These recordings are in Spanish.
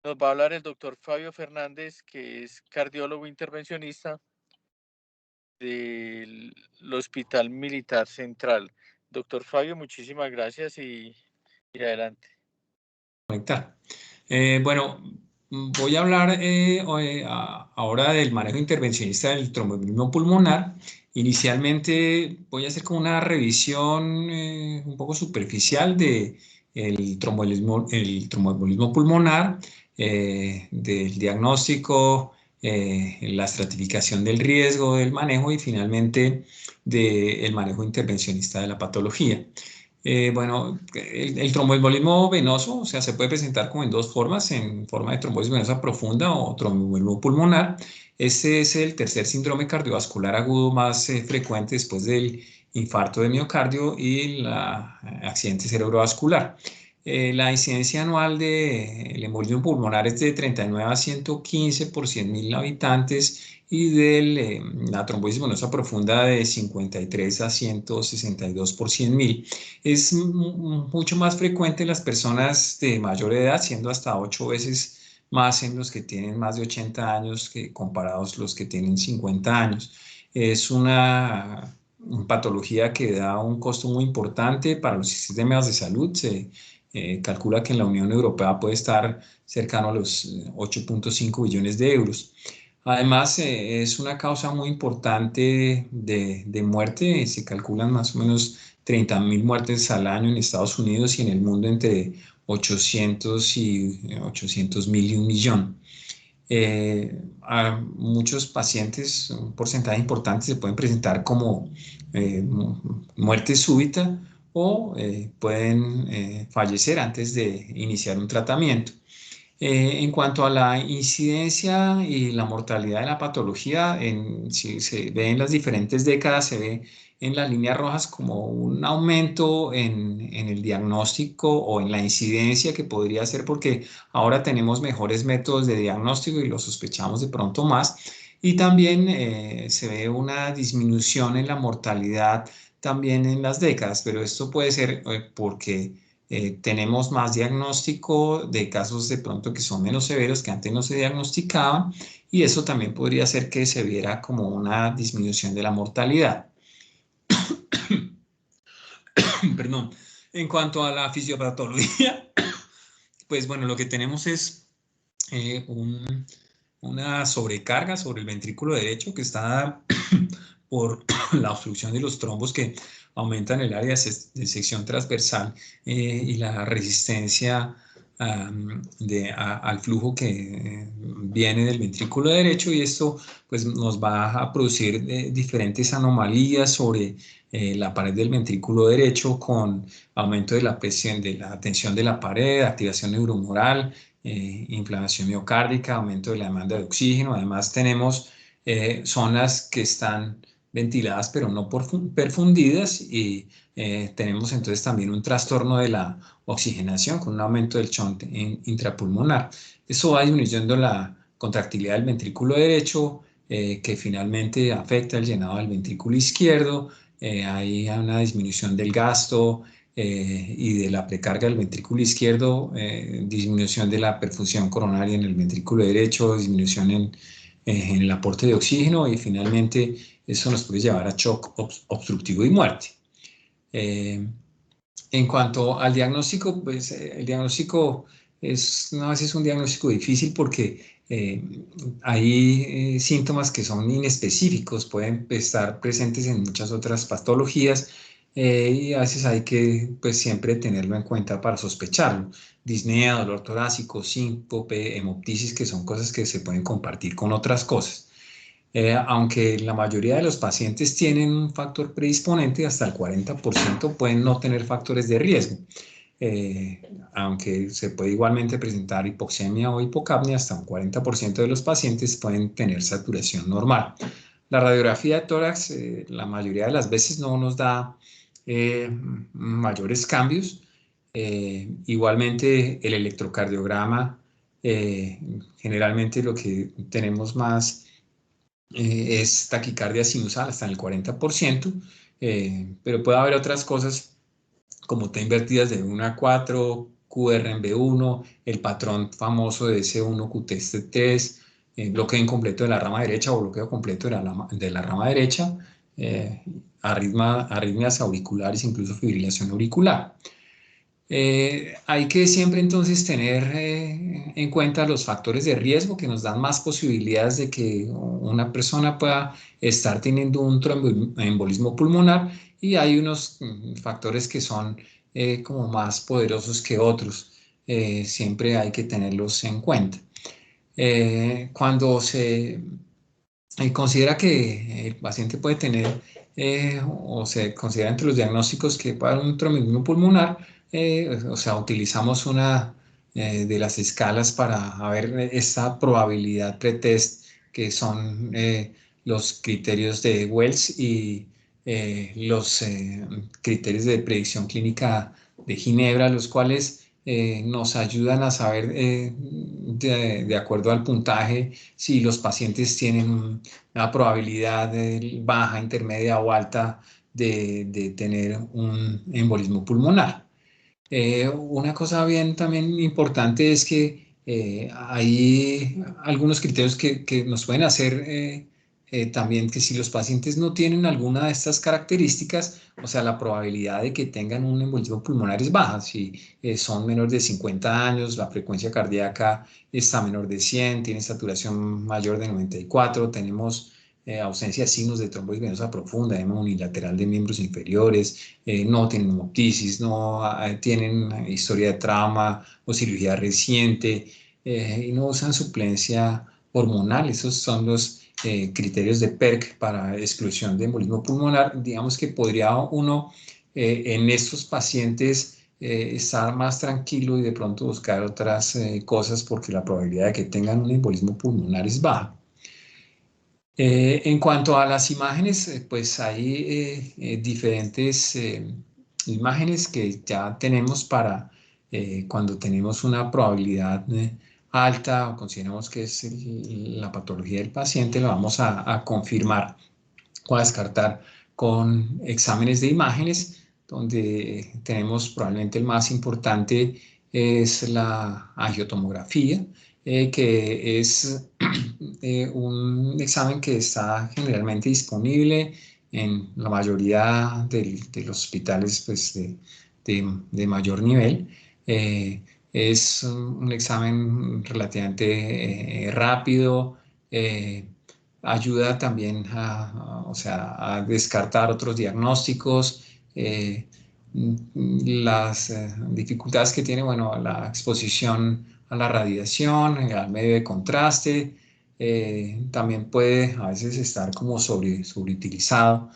Nos va a hablar el doctor Fabio Fernández, que es cardiólogo intervencionista del Hospital Militar Central. Doctor Fabio, muchísimas gracias y adelante. Conectar. Bueno, voy a hablar ahora del manejo intervencionista del tromboembolismo pulmonar. Inicialmente voy a hacer como una revisión un poco superficial de el tromboembolismo pulmonar, del diagnóstico, la estratificación del riesgo, del manejo y finalmente del manejo intervencionista de la patología. Bueno, el tromboembolismo venoso, o sea, se puede presentar como en dos formas, en forma de trombosis venosa profunda o tromboembolismo pulmonar. Este es el tercer síndrome cardiovascular agudo más frecuente después del infarto de miocardio y el accidente cerebrovascular. La incidencia anual del embolismo pulmonar es de 39 a 115 por 100.000 habitantes y de la trombosis venosa profunda de 53 a 162 por 100.000. Es mucho más frecuente en las personas de mayor edad, siendo hasta 8 veces más en los que tienen más de 80 años que comparados los que tienen 50 años. Es una patología que da un costo muy importante para los sistemas de salud. Se calcula que en la Unión Europea puede estar cercano a los 8.5 billones de euros. Además, es una causa muy importante de muerte. Se calculan más o menos 30.000 muertes al año en Estados Unidos y en el mundo entre 800.000 y 1.000.000. A muchos pacientes, un porcentaje importante, se pueden presentar como muerte súbita o pueden fallecer antes de iniciar un tratamiento. En cuanto a la incidencia y la mortalidad de la patología, si se ve en las diferentes décadas, se ve en las líneas rojas como un aumento en el diagnóstico o en la incidencia que podría ser porque ahora tenemos mejores métodos de diagnóstico y lo sospechamos de pronto más. Y también se ve una disminución en la mortalidad también en las décadas, pero esto puede ser porque tenemos más diagnóstico de casos de pronto que son menos severos que antes no se diagnosticaban y eso también podría hacer que se viera como una disminución de la mortalidad. Perdón. En cuanto a la fisiopatología, pues bueno, lo que tenemos es una sobrecarga sobre el ventrículo derecho que está por la obstrucción de los trombos que aumentan el área de sección transversal y la resistencia al flujo que viene del ventrículo derecho y esto pues nos va a producir diferentes anomalías sobre la pared del ventrículo derecho con aumento de la presión, de la tensión de la pared, activación neurohumoral, inflamación miocárdica, aumento de la demanda de oxígeno. Además tenemos zonas que están ventiladas pero no perfundidas y tenemos entonces también un trastorno de la oxigenación con un aumento del shunt intrapulmonar. Eso va disminuyendo la contractilidad del ventrículo derecho que finalmente afecta el llenado del ventrículo izquierdo. Hay una disminución del gasto y de la precarga del ventrículo izquierdo, disminución de la perfusión coronaria en el ventrículo derecho, disminución en el aporte de oxígeno y finalmente eso nos puede llevar a shock obstructivo y muerte. En cuanto al diagnóstico, pues el diagnóstico es a veces un diagnóstico difícil porque hay síntomas que son inespecíficos, pueden estar presentes en muchas otras patologías y a veces hay que pues siempre tenerlo en cuenta para sospecharlo. Disnea, dolor torácico, síncope, hemoptisis, que son cosas que se pueden compartir con otras cosas. Aunque la mayoría de los pacientes tienen un factor predisponente, hasta el 40% pueden no tener factores de riesgo. Aunque se puede igualmente presentar hipoxemia o hipocapnia, hasta un 40% de los pacientes pueden tener saturación normal. La radiografía de tórax, la mayoría de las veces no nos da mayores cambios. Igualmente el electrocardiograma, generalmente lo que tenemos más es taquicardia sinusal hasta en el 40%, pero puede haber otras cosas como T invertidas de 1 a 4, QRMB1, el patrón famoso de S1QT3, bloqueo incompleto de la rama derecha o bloqueo completo de la rama derecha, arritmias auriculares, incluso fibrilación auricular. Hay que siempre entonces tener en cuenta los factores de riesgo que nos dan más posibilidades de que una persona pueda estar teniendo un tromboembolismo pulmonar, y hay unos factores que son como más poderosos que otros. Siempre hay que tenerlos en cuenta. Cuando se considera que el paciente puede tener o se considera entre los diagnósticos que puede haber un tromboembolismo pulmonar, o sea, utilizamos una de las escalas para ver esta probabilidad pretest, que son los criterios de Wells y los criterios de predicción clínica de Ginebra, los cuales nos ayudan a saber de acuerdo al puntaje si los pacientes tienen una probabilidad baja, intermedia o alta de tener un embolismo pulmonar. Una cosa bien también importante es que hay algunos criterios que nos pueden hacer también que si los pacientes no tienen alguna de estas características, o sea, la probabilidad de que tengan un embolismo pulmonar es baja. Si son menores de 50 años, la frecuencia cardíaca está menor de 100, tienen saturación mayor de 94, tenemos ausencia de signos de trombosis venosa profunda, edema unilateral de miembros inferiores, no tienen hemoptisis, no tienen historia de trauma o cirugía reciente, y no usan suplencia hormonal. Esos son los criterios de PERC para exclusión de embolismo pulmonar. Digamos que podría uno en estos pacientes estar más tranquilo y de pronto buscar otras cosas, porque la probabilidad de que tengan un embolismo pulmonar es baja. En cuanto a las imágenes, pues hay diferentes imágenes que ya tenemos para cuando tenemos una probabilidad alta o consideramos que es la patología del paciente, lo vamos a confirmar o a descartar con exámenes de imágenes, donde tenemos probablemente el más importante es la angiotomografía, que es un examen que está generalmente disponible en la mayoría de los hospitales pues, de mayor nivel. Es un examen relativamente rápido, ayuda también o sea, a descartar otros diagnósticos. Las dificultades que tiene, bueno, la exposición a la radiación, al medio de contraste, también puede a veces estar como sobreutilizado,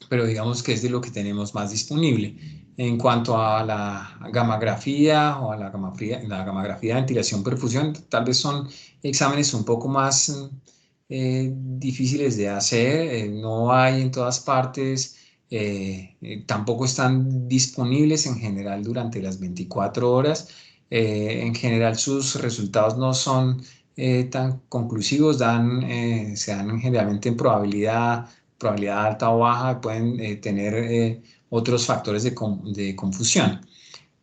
pero digamos que es de lo que tenemos más disponible. En cuanto a la gamografía o a la gamografía de ventilación-perfusión, tal vez son exámenes un poco más difíciles de hacer, no hay en todas partes, tampoco están disponibles en general durante las 24 horas. En general sus resultados no son tan conclusivos, se dan generalmente en probabilidad alta o baja, pueden tener otros factores de confusión.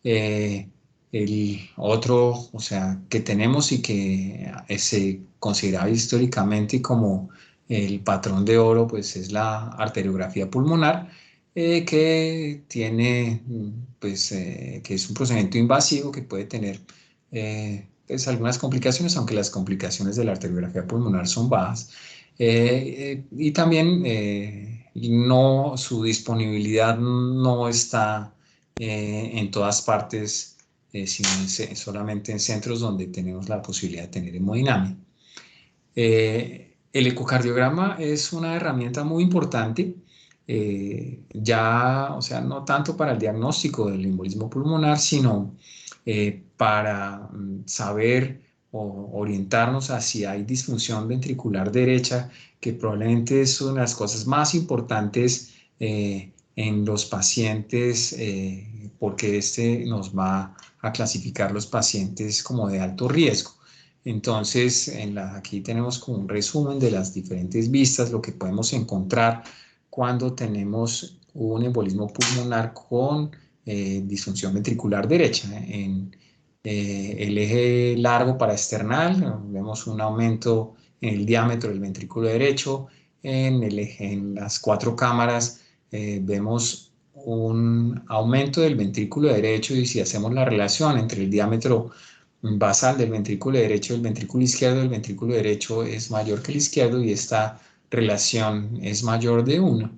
El otro, o sea, que tenemos y que se consideraba históricamente como el patrón de oro, pues es la arteriografía pulmonar, que tiene, pues, que es un procedimiento invasivo que puede tener pues algunas complicaciones, aunque las complicaciones de la arteriografía pulmonar son bajas. Y también no, su disponibilidad no está en todas partes, sino solamente en centros donde tenemos la posibilidad de tener hemodinamia. El ecocardiograma es una herramienta muy importante, ya, o sea, no tanto para el diagnóstico del embolismo pulmonar, sino para saber o orientarnos a si hay disfunción ventricular derecha, que probablemente es una de las cosas más importantes en los pacientes, porque este nos va a clasificar los pacientes como de alto riesgo. Entonces, aquí tenemos como un resumen de las diferentes vistas, lo que podemos encontrar cuando tenemos un embolismo pulmonar con disfunción ventricular derecha. En el eje largo parasternal vemos un aumento en el diámetro del ventrículo derecho. En las 4 cámaras vemos un aumento del ventrículo derecho, y si hacemos la relación entre el diámetro basal del ventrículo derecho y el ventrículo izquierdo, el ventrículo derecho es mayor que el izquierdo y esta relación es mayor de 1.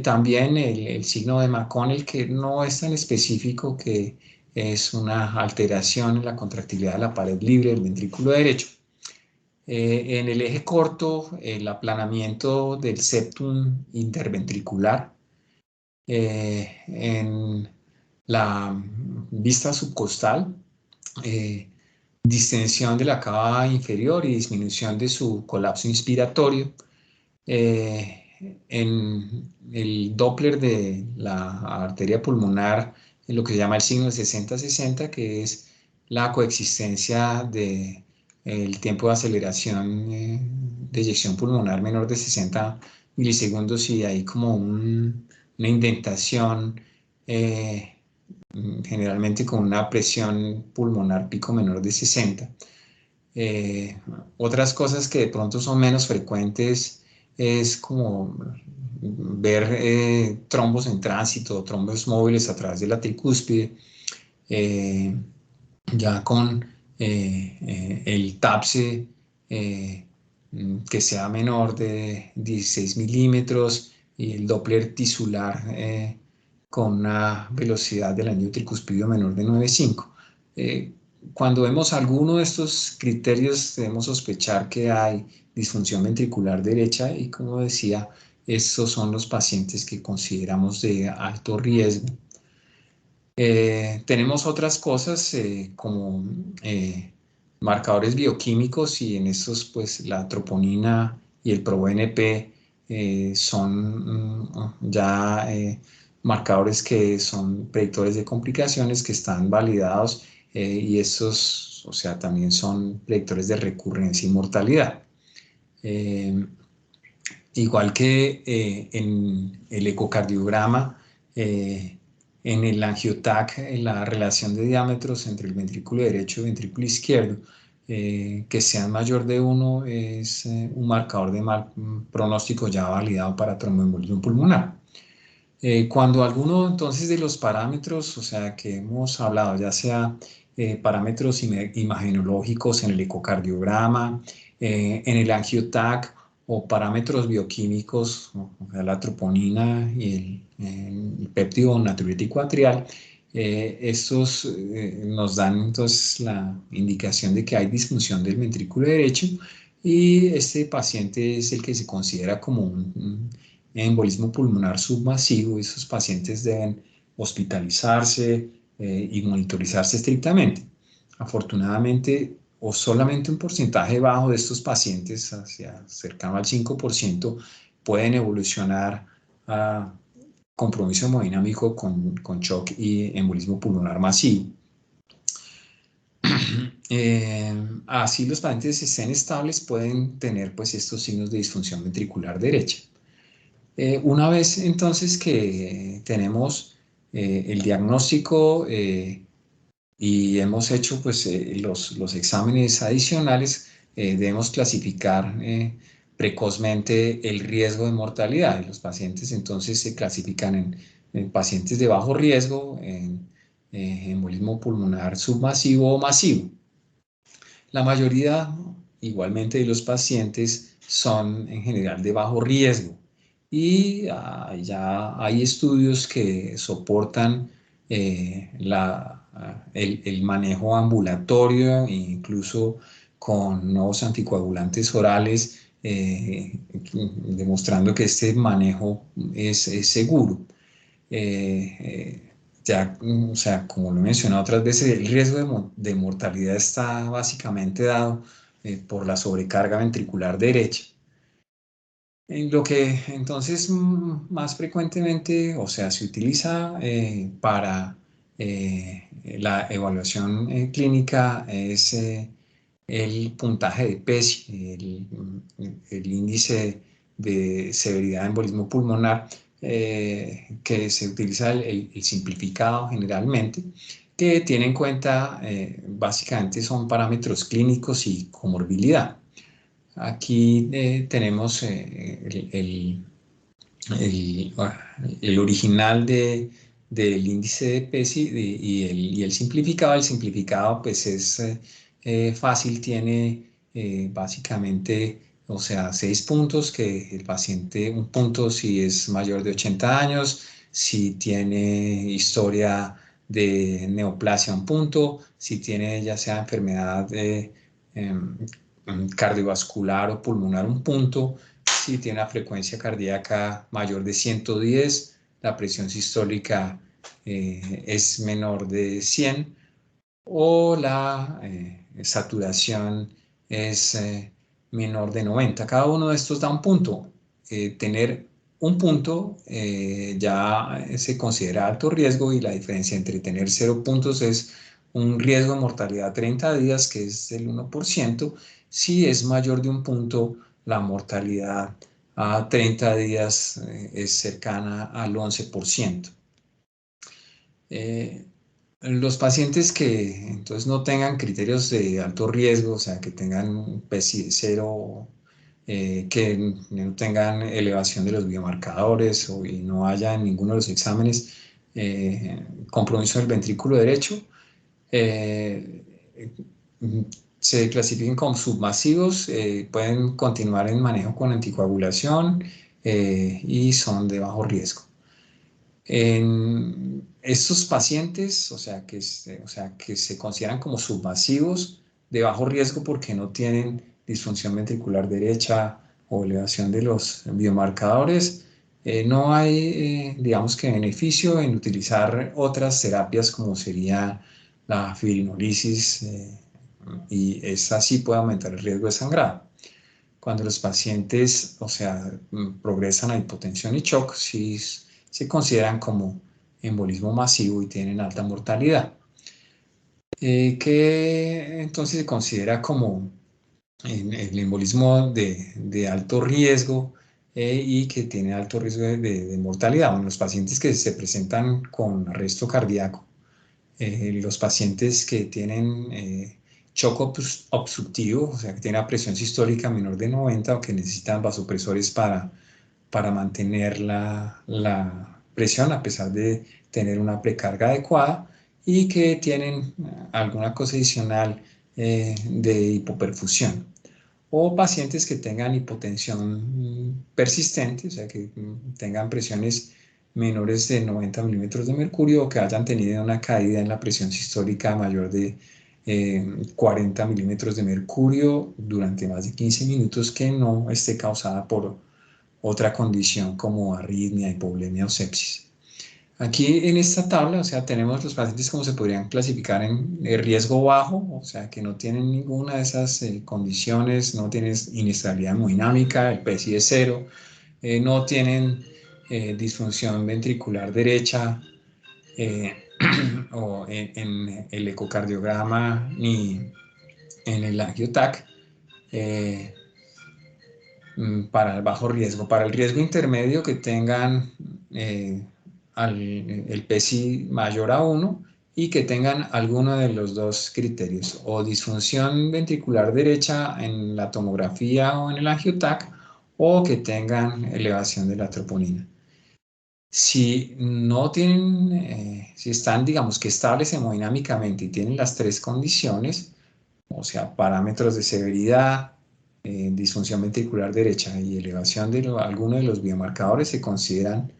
También el signo de McConnell, que no es tan específico, que es una alteración en la contractilidad de la pared libre del ventrículo derecho. En el eje corto, el aplanamiento del septum interventricular. En la vista subcostal, distensión de la cava inferior y disminución de su colapso inspiratorio. En el Doppler de la arteria pulmonar, en lo que se llama el signo de 60-60, que es la coexistencia de el tiempo de aceleración de eyección pulmonar menor de 60 milisegundos, y hay como una indentación, generalmente con una presión pulmonar pico menor de 60. Otras cosas que de pronto son menos frecuentes es como ver trombos en tránsito, trombos móviles a través de la tricúspide, ya con el TAPSE que sea menor de 16 milímetros y el Doppler tisular con una velocidad del anillo tricuspidio menor de 9,5. Cuando vemos alguno de estos criterios, debemos sospechar que hay disfunción ventricular derecha, y como decía, estos son los pacientes que consideramos de alto riesgo. Tenemos otras cosas como marcadores bioquímicos, y en estos pues la troponina y el ProBNP son ya marcadores que son predictores de complicaciones que están validados, y estos, o sea, también son predictores de recurrencia y mortalidad. Igual que en el ecocardiograma, en el angiotac, la relación de diámetros entre el ventrículo derecho y el ventrículo izquierdo, que sean mayor de 1, es un marcador de mal pronóstico ya validado para tromboembolismo pulmonar. Cuando alguno entonces de los parámetros, o sea, que hemos hablado, ya sea parámetros imagenológicos en el ecocardiograma, en el angiotac, o parámetros bioquímicos, o sea, la troponina y el péptido natriurético atrial, estos nos dan entonces la indicación de que hay disfunción del ventrículo derecho, y este paciente es el que se considera como un embolismo pulmonar submasivo. Esos pacientes deben hospitalizarse y monitorizarse estrictamente. Afortunadamente, o solamente un porcentaje bajo de estos pacientes, hacia cercano al 5%, pueden evolucionar a compromiso hemodinámico con shock y embolismo pulmonar masivo. Así los pacientes estén estables pueden tener pues estos signos de disfunción ventricular derecha. Una vez entonces que tenemos el diagnóstico y hemos hecho pues los exámenes adicionales, debemos clasificar precozmente el riesgo de mortalidad. Los pacientes entonces se clasifican en pacientes de bajo riesgo, en embolismo pulmonar submasivo o masivo. La mayoría, igualmente, de los pacientes son en general de bajo riesgo, y ya hay estudios que soportan el manejo ambulatorio, incluso con nuevos anticoagulantes orales, demostrando que este manejo es seguro. Ya, o sea, como lo he mencionado otras veces, el riesgo de mortalidad está básicamente dado por la sobrecarga ventricular derecha. En lo que entonces más frecuentemente, o sea, se utiliza para la evaluación clínica es el puntaje de PESI, el índice de severidad de embolismo pulmonar, que se utiliza el simplificado generalmente, que tiene en cuenta, básicamente son parámetros clínicos y comorbilidad. Aquí tenemos el original del índice de PESI y el simplificado. El simplificado pues es fácil, tiene básicamente, o sea, 6 puntos, que el paciente, un punto si es mayor de 80 años, si tiene historia de neoplasia, un punto, si tiene ya sea enfermedad cardiovascular o pulmonar, un punto, si tiene una frecuencia cardíaca mayor de 110, la presión sistólica es menor de 100 o la saturación es menor de 90. Cada uno de estos da un punto. Tener un punto ya se considera alto riesgo, y la diferencia entre tener 0 puntos es un riesgo de mortalidad a 30 días, que es el 1%. Si es mayor de un punto, la mortalidad a 30 días es cercana al 11%. Los pacientes que entonces no tengan criterios de alto riesgo, o sea, que tengan un PESI de 0, que no tengan elevación de los biomarcadores y no haya en ninguno de los exámenes compromiso del ventrículo derecho, eh, se clasifiquen como submasivos, pueden continuar en manejo con anticoagulación y son de bajo riesgo. En estos pacientes, o sea, que se consideran como submasivos de bajo riesgo porque no tienen disfunción ventricular derecha o elevación de los biomarcadores, no hay, digamos que, beneficio en utilizar otras terapias como sería la fibrinolisis, y esa sí puede aumentar el riesgo de sangrado. Cuando los pacientes, o sea, progresan a hipotensión y shock, sí se consideran como embolismo masivo y tienen alta mortalidad. Que entonces se considera como el embolismo de alto riesgo y que tiene alto riesgo de mortalidad. Bueno, los pacientes que se presentan con arresto cardíaco, los pacientes que tienen shock obstructivo, o sea, que tienen una presión sistólica menor de 90 o que necesitan vasopresores para mantener la presión a pesar de tener una precarga adecuada, y que tienen alguna cosa adicional de hipoperfusión, o pacientes que tengan hipotensión persistente, o sea, que tengan presiones menores de 90 milímetros de mercurio, o que hayan tenido una caída en la presión sistólica mayor de 40 milímetros de mercurio durante más de 15 minutos, que no esté causada por otra condición como arritmia, hipovolemia o sepsis. Aquí en esta tabla, o sea, tenemos los pacientes como se podrían clasificar en riesgo bajo, o sea, que no tienen ninguna de esas condiciones, no tienen inestabilidad hemodinámica, el PESI es 0, no tienen disfunción ventricular derecha o en el ecocardiograma ni en el angiotac. Para el bajo riesgo. Para el riesgo intermedio, que tengan el PESI mayor a 1 y que tengan alguno de los dos criterios, o disfunción ventricular derecha en la tomografía o en el angiotac, o que tengan elevación de la troponina. Si no tienen, si están, digamos, que estables hemodinámicamente y tienen las 3 condiciones, o sea, parámetros de severidad, disfunción ventricular derecha y elevación de alguno de los biomarcadores, se consideran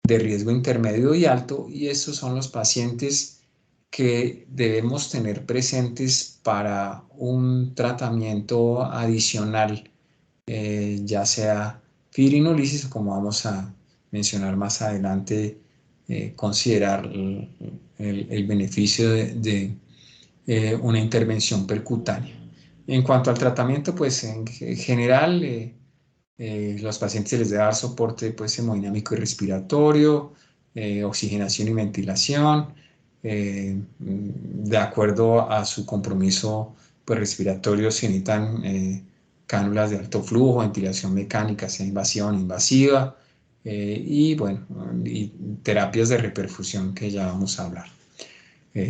de riesgo intermedio y alto, y estos son los pacientes que debemos tener presentes para un tratamiento adicional, ya sea fibrinolisis o, como vamos a mencionar más adelante, considerar el beneficio de una intervención percutánea. En cuanto al tratamiento, pues en general los pacientes se les debe dar soporte pues hemodinámico y respiratorio, oxigenación y ventilación, de acuerdo a su compromiso pues respiratorio. Se necesitan cánulas de alto flujo, ventilación mecánica, sea invasiva o no invasiva, y bueno, y terapias de reperfusión que ya vamos a hablar.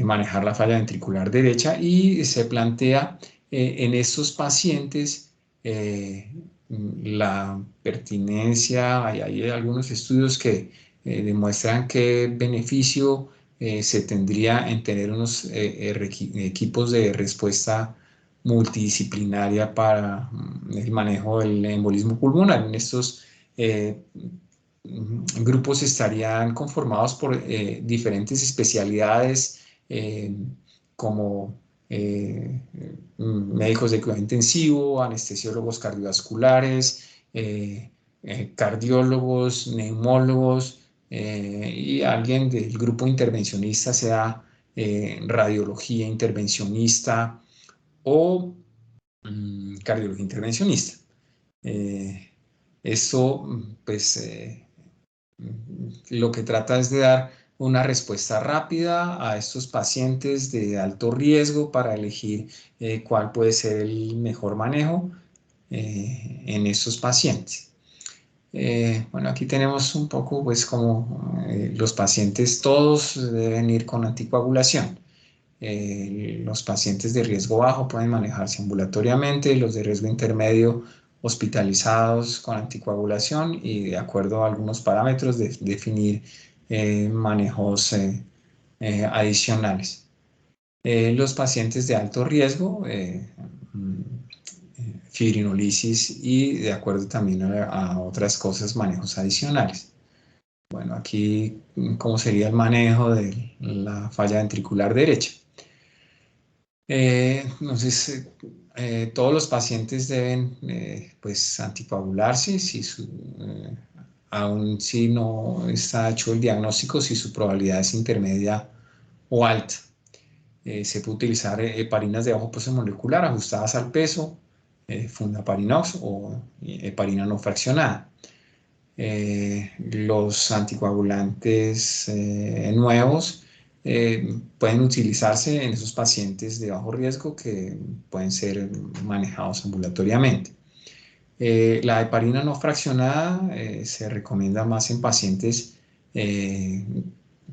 Manejar la falla ventricular derecha y se plantea en estos pacientes la pertinencia, hay algunos estudios que demuestran qué beneficio se tendría en tener unos equipos de respuesta multidisciplinaria para el manejo del embolismo pulmonar. En estos grupos estarían conformados por diferentes especialidades como médicos de cuidado intensivo, anestesiólogos cardiovasculares, cardiólogos, neumólogos y alguien del grupo intervencionista, sea radiología intervencionista o cardiología intervencionista. Eso, pues, lo que trata es de dar una respuesta rápida a estos pacientes de alto riesgo para elegir cuál puede ser el mejor manejo en estos pacientes. Bueno, aquí tenemos un poco, pues, como los pacientes todos deben ir con anticoagulación. Los pacientes de riesgo bajo pueden manejarse ambulatoriamente, los de riesgo intermedio hospitalizados con anticoagulación y de acuerdo a algunos parámetros definir manejos adicionales. Los pacientes de alto riesgo, fibrinolisis y de acuerdo también a otras cosas, manejos adicionales. Bueno, aquí cómo sería el manejo de la falla ventricular derecha. Entonces, todos los pacientes deben pues anticoagularse aun si no está hecho el diagnóstico, si su probabilidad es intermedia o alta. Se puede utilizar heparinas de bajo peso molecular ajustadas al peso, fundaparinox o heparina no fraccionada. Los anticoagulantes nuevos pueden utilizarse en esos pacientes de bajo riesgo que pueden ser manejados ambulatoriamente. La heparina no fraccionada se recomienda más en pacientes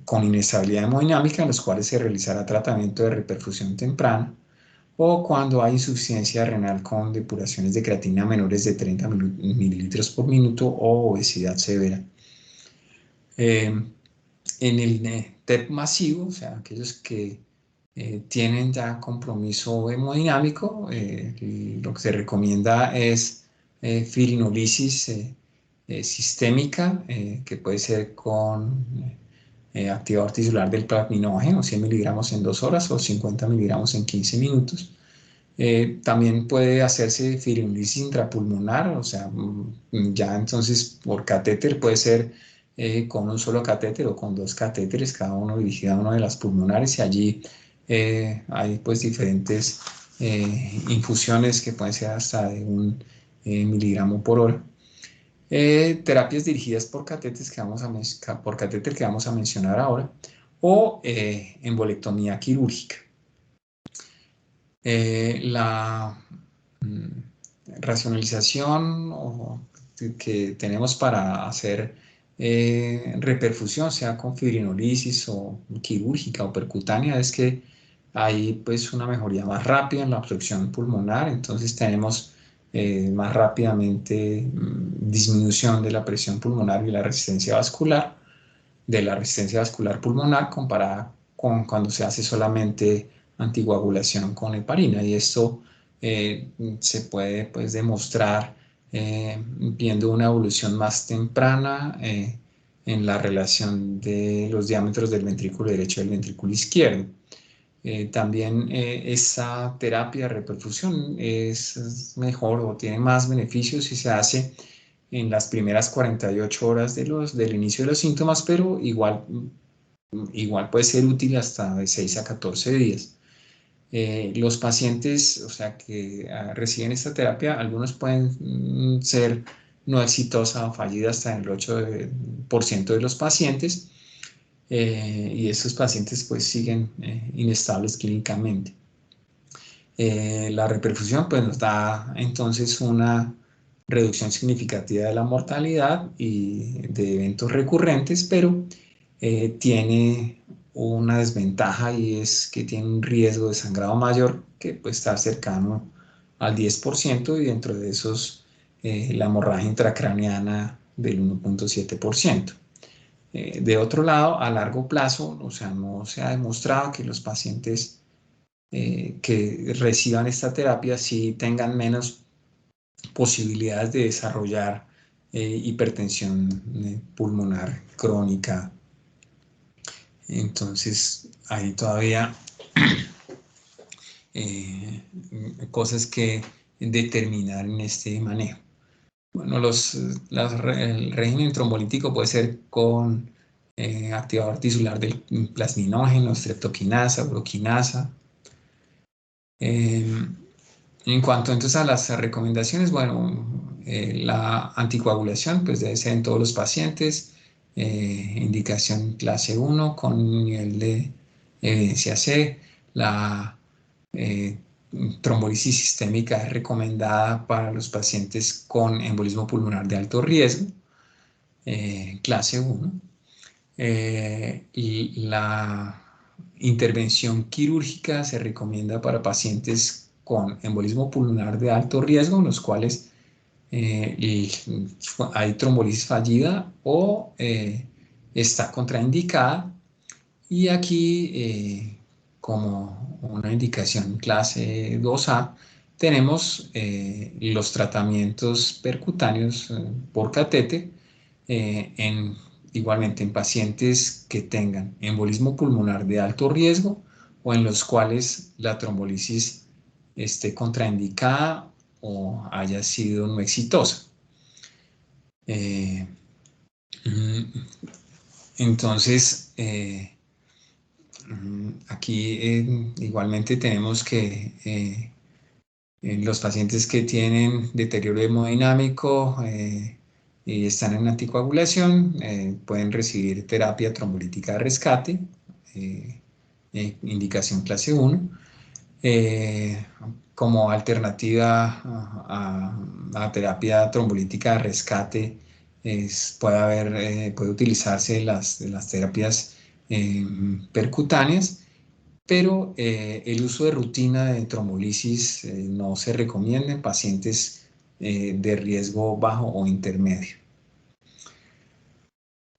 con inestabilidad hemodinámica, en los cuales se realizará tratamiento de reperfusión temprana, o cuando hay insuficiencia renal con depuraciones de creatina menores de 30 mililitros por minuto o obesidad severa. En el TEP masivo, o sea, aquellos que tienen ya compromiso hemodinámico, lo que se recomienda es fibrinolisis sistémica, que puede ser con activador tisular del plasminógeno, 100 miligramos en 2 horas o 50 miligramos en 15 minutos. También puede hacerse fibrinolisis intrapulmonar, o sea, ya entonces por catéter puede ser con un solo catéter o con 2 catéteres, cada uno dirigido a una de las pulmonares, y allí hay pues diferentes infusiones que pueden ser hasta de 1 miligramo por hora. Terapias dirigidas por catéter que vamos a mencionar ahora, o embolectomía quirúrgica. La racionalización que tenemos para hacer reperfusión, sea con fibrinolisis o quirúrgica o percutánea, es que hay pues una mejoría más rápida en la obstrucción pulmonar, entonces tenemos más rápidamente disminución de la presión pulmonar y la resistencia vascular, pulmonar comparada con cuando se hace solamente anticoagulación con heparina, y esto se puede pues demostrar viendo una evolución más temprana en la relación de los diámetros del ventrículo derecho y del ventrículo izquierdo. También esa terapia de reperfusión es mejor o tiene más beneficios si se hace en las primeras 48 horas del inicio de los síntomas, pero igual puede ser útil hasta de 6 a 14 días. Los pacientes, o sea, que reciben esta terapia, algunos pueden ser no exitosa o fallida hasta en el 8% de los pacientes, y estos pacientes pues siguen inestables clínicamente. La reperfusión pues nos da entonces una reducción significativa de la mortalidad y de eventos recurrentes, pero tiene una desventaja y es que tiene un riesgo de sangrado mayor que puede estar cercano al 10% y dentro de esos la hemorragia intracraneana del 1.7%. De otro lado, a largo plazo, o sea, no se ha demostrado que los pacientes que reciban esta terapia sí tengan menos posibilidades de desarrollar hipertensión pulmonar crónica. Entonces, hay todavía cosas que determinar en este manejo. Bueno, el régimen trombolítico puede ser con activador tisular del plasminógeno, streptokinasa, uroquinasa. En cuanto entonces a las recomendaciones, bueno, la anticoagulación pues debe ser en todos los pacientes, indicación clase 1 con nivel de evidencia C. La trombolisis sistémica es recomendada para los pacientes con embolismo pulmonar de alto riesgo, clase 1. Y la intervención quirúrgica se recomienda para pacientes con embolismo pulmonar de alto riesgo, en los cuales hay trombolisis fallida o está contraindicada. Y aquí, como una indicación clase 2A, tenemos los tratamientos percutáneos por catéter igualmente en pacientes que tengan embolismo pulmonar de alto riesgo o en los cuales la trombolisis esté contraindicada o haya sido no exitosa. Entonces, aquí igualmente tenemos que los pacientes que tienen deterioro hemodinámico y están en anticoagulación pueden recibir terapia trombolítica de rescate, indicación clase 1, como alternativa a terapia trombolítica de rescate. Puede utilizarse las terapias percutáneas, pero el uso de rutina de trombolisis no se recomienda en pacientes de riesgo bajo o intermedio.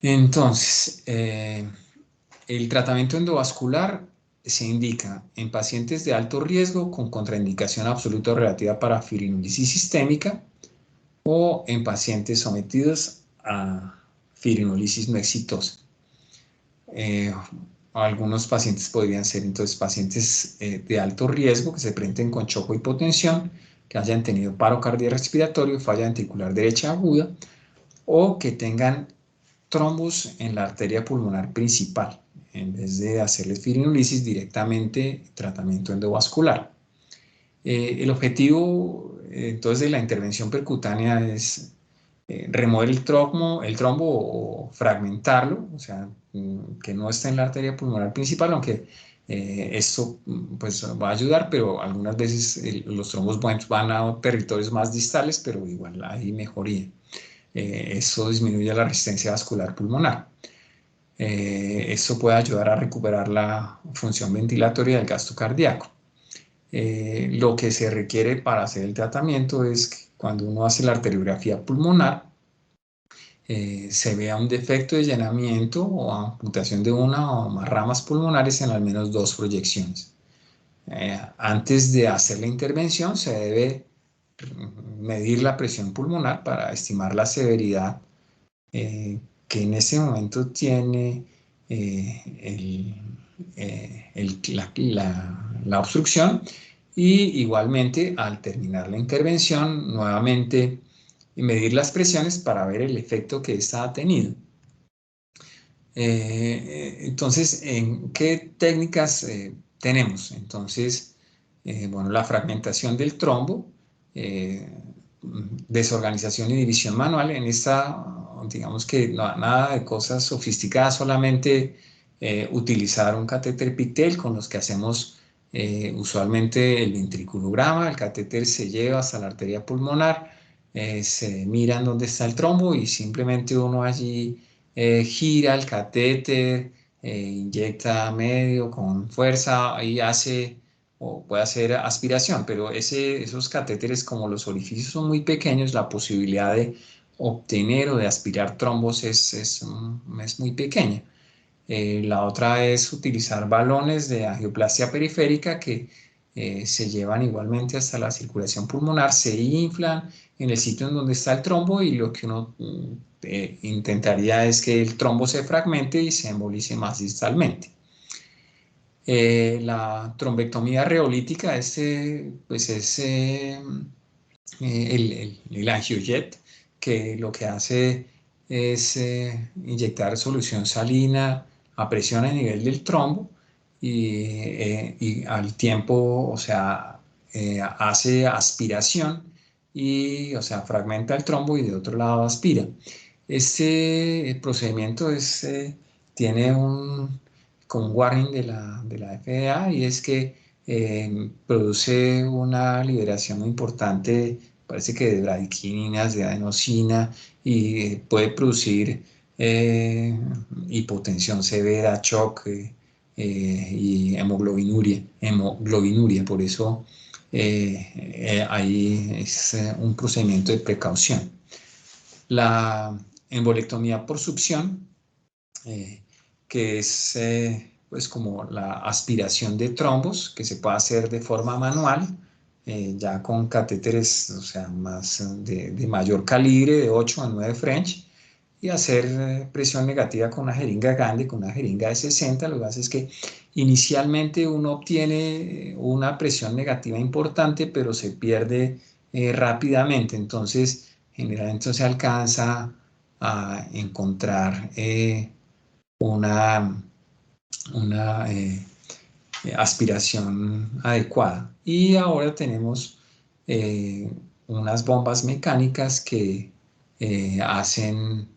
Entonces, el tratamiento endovascular se indica en pacientes de alto riesgo con contraindicación absoluta o relativa para fibrinolisis sistémica o en pacientes sometidos a fibrinolisis no exitosa. Algunos pacientes podrían ser entonces pacientes de alto riesgo que se presenten con choco y hipotensión, que hayan tenido paro cardiorrespiratorio, falla ventricular derecha aguda o que tengan trombos en la arteria pulmonar principal, en vez de hacerles fibrinolisis directamente tratamiento endovascular. El objetivo entonces de la intervención percutánea es remover el trombo o fragmentarlo, o sea, que no esté en la arteria pulmonar principal, aunque esto pues va a ayudar, pero algunas veces los trombos van a territorios más distales, pero igual hay mejoría. Eso disminuye la resistencia vascular pulmonar. Eso puede ayudar a recuperar la función ventilatoria del gasto cardíaco. Lo que se requiere para hacer el tratamiento es que cuando uno hace la arteriografía pulmonar, se vea un defecto de llenamiento o amputación de una o más ramas pulmonares en al menos 2 proyecciones. Antes de hacer la intervención se debe medir la presión pulmonar para estimar la severidad que en ese momento tiene la obstrucción, y igualmente al terminar la intervención nuevamente medir las presiones para ver el efecto que ésta ha tenido. Entonces, ¿qué técnicas tenemos? Entonces, bueno, la fragmentación del trombo, desorganización y división manual. En esta, digamos que nada de cosas sofisticadas, solamente utilizar un catéter Pictel con los que hacemos usualmente el ventriculograma. El catéter se lleva hasta la arteria pulmonar, se miran dónde está el trombo y simplemente uno allí gira el catéter, inyecta medio con fuerza y hace o puede hacer aspiración, pero esos catéteres, como los orificios son muy pequeños, la posibilidad de obtener o de aspirar trombos es muy pequeña. La otra es utilizar balones de angioplastia periférica que se llevan igualmente hasta la circulación pulmonar, se inflan en el sitio en donde está el trombo y lo que uno intentaría es que el trombo se fragmente y se embolice más distalmente. La trombectomía reolítica, pues es el angiojet, que lo que hace es inyectar solución salina a presión a nivel del trombo y al tiempo, o sea, hace aspiración y, o sea, fragmenta el trombo y de otro lado aspira. Este procedimiento tiene con un warning de la FDA y es que produce una liberación muy importante, parece que de bradykininas, de adenosina, y puede producir hipotensión severa, shock y hemoglobinuria. Por eso ahí es un procedimiento de precaución. La embolectomía por succión, que es pues como la aspiración de trombos que se puede hacer de forma manual, ya con catéteres, o sea, de mayor calibre, de 8 a 9 French, y hacer presión negativa con una jeringa Gandhi, con una jeringa de 60. Lo que pasa es que inicialmente uno obtiene una presión negativa importante, pero se pierde rápidamente. Entonces, generalmente se alcanza a encontrar una, una aspiración adecuada. Y ahora tenemos unas bombas mecánicas que hacen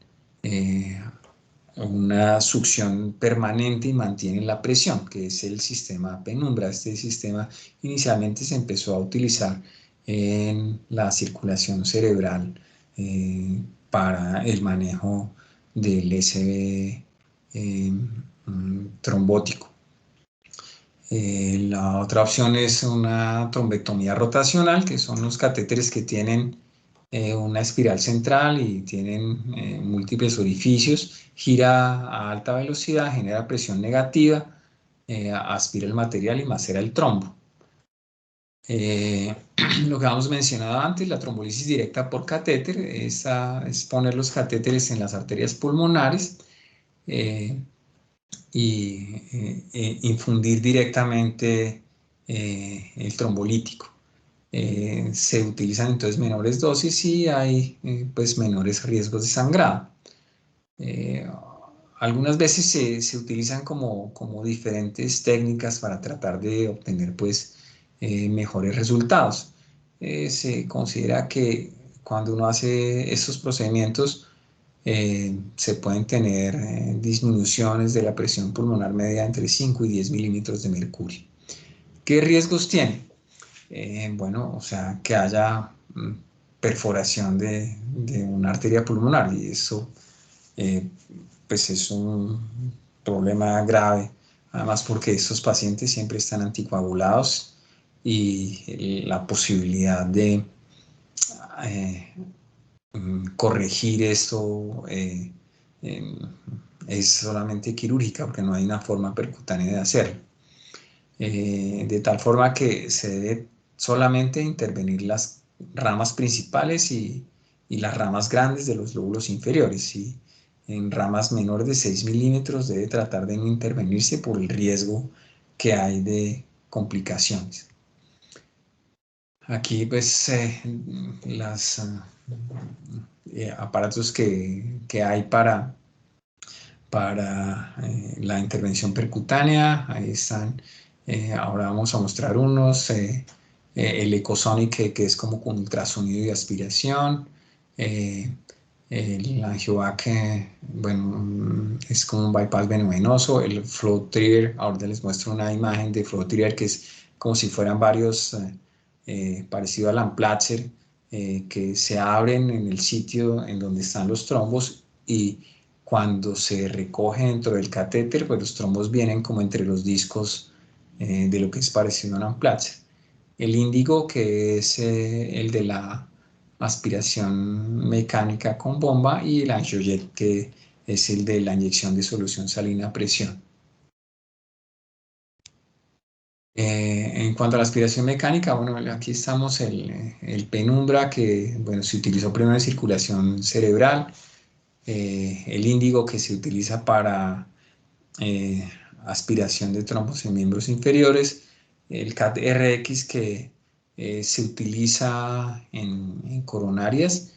una succión permanente y mantienen la presión, que es el sistema penumbra. Este sistema inicialmente se empezó a utilizar en la circulación cerebral para el manejo del SB trombótico. La otra opción es una trombectomía rotacional, que son los catéteres que tienen una espiral central y tienen múltiples orificios, gira a alta velocidad, genera presión negativa, aspira el material y macera el trombo. Lo que habíamos mencionado antes, la trombolisis directa por catéter, es poner los catéteres en las arterias pulmonares y infundir directamente el trombolítico. Se utilizan entonces menores dosis y hay pues menores riesgos de sangrado. Algunas veces se utilizan como diferentes técnicas para tratar de obtener pues mejores resultados. Se considera que cuando uno hace estos procedimientos se pueden tener disminuciones de la presión pulmonar media entre 5 y 10 milímetros de mercurio. ¿Qué riesgos tiene? Bueno, o sea, que haya perforación de una arteria pulmonar y eso pues es un problema grave, además porque estos pacientes siempre están anticoagulados y la posibilidad de corregir esto es solamente quirúrgica porque no hay una forma percutánea de hacerlo. De tal forma que se debe solamente intervenir las ramas principales y las ramas grandes de los lóbulos inferiores. Y en ramas menores de 6 milímetros debe tratar de no intervenirse por el riesgo que hay de complicaciones. Aquí pues los aparatos que hay para la intervención percutánea, ahí están. Ahora vamos a mostrar unos, el Ecosonic que es como con ultrasonido y aspiración, el Angiovac, bueno, es como un bypass venovenoso, el Flow Trigger, ahora les muestro una imagen de Flow Trigger que es como si fueran varios, parecido al Amplatzer, que se abren en el sitio en donde están los trombos, y cuando se recoge dentro del catéter, pues los trombos vienen como entre los discos de lo que es parecido a un Amplatzer. El índigo, que es el de la aspiración mecánica con bomba, y el angiojet, que es el de la inyección de solución salina a presión. En cuanto a la aspiración mecánica, bueno, aquí estamos el penumbra, que bueno, se utilizó primero en circulación cerebral, el índigo, que se utiliza para aspiración de trombos en miembros inferiores, el CAT-RX, que se utiliza en coronarias,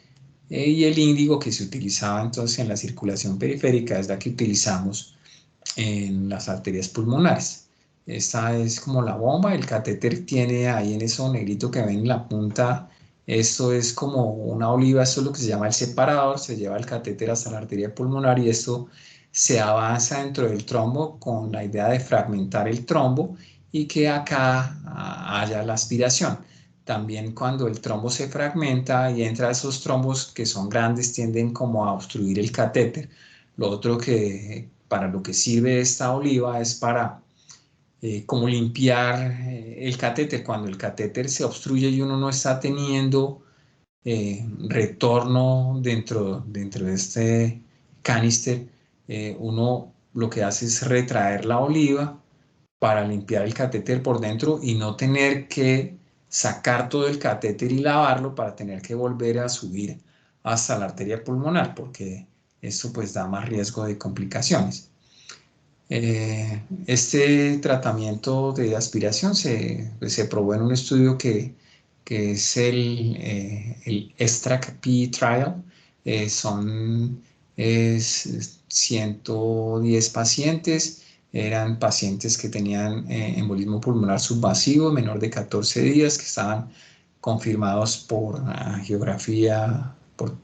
y el índigo, que se utilizaba entonces en la circulación periférica, es la que utilizamos en las arterias pulmonares. Esta es como la bomba. El catéter tiene ahí en eso negrito que ven en la punta, esto es como una oliva, esto es lo que se llama el separador. Se lleva el catéter hasta la arteria pulmonar y esto se avanza dentro del trombo con la idea de fragmentar el trombo y que acá haya la aspiración. También cuando el trombo se fragmenta y entra a esos trombos que son grandes, tienden como a obstruir el catéter. Lo otro que para lo que sirve esta oliva es para como limpiar el catéter. Cuando el catéter se obstruye y uno no está teniendo retorno dentro de este canister, uno lo que hace es retraer la oliva para limpiar el catéter por dentro y no tener que sacar todo el catéter y lavarlo para tener que volver a subir hasta la arteria pulmonar, porque esto pues da más riesgo de complicaciones. Este tratamiento de aspiración se probó en un estudio que es el ESTRAC-P Trial. Son 110 pacientes. Eran pacientes que tenían embolismo pulmonar subvasivo menor de 14 días, que estaban confirmados por angiografía, por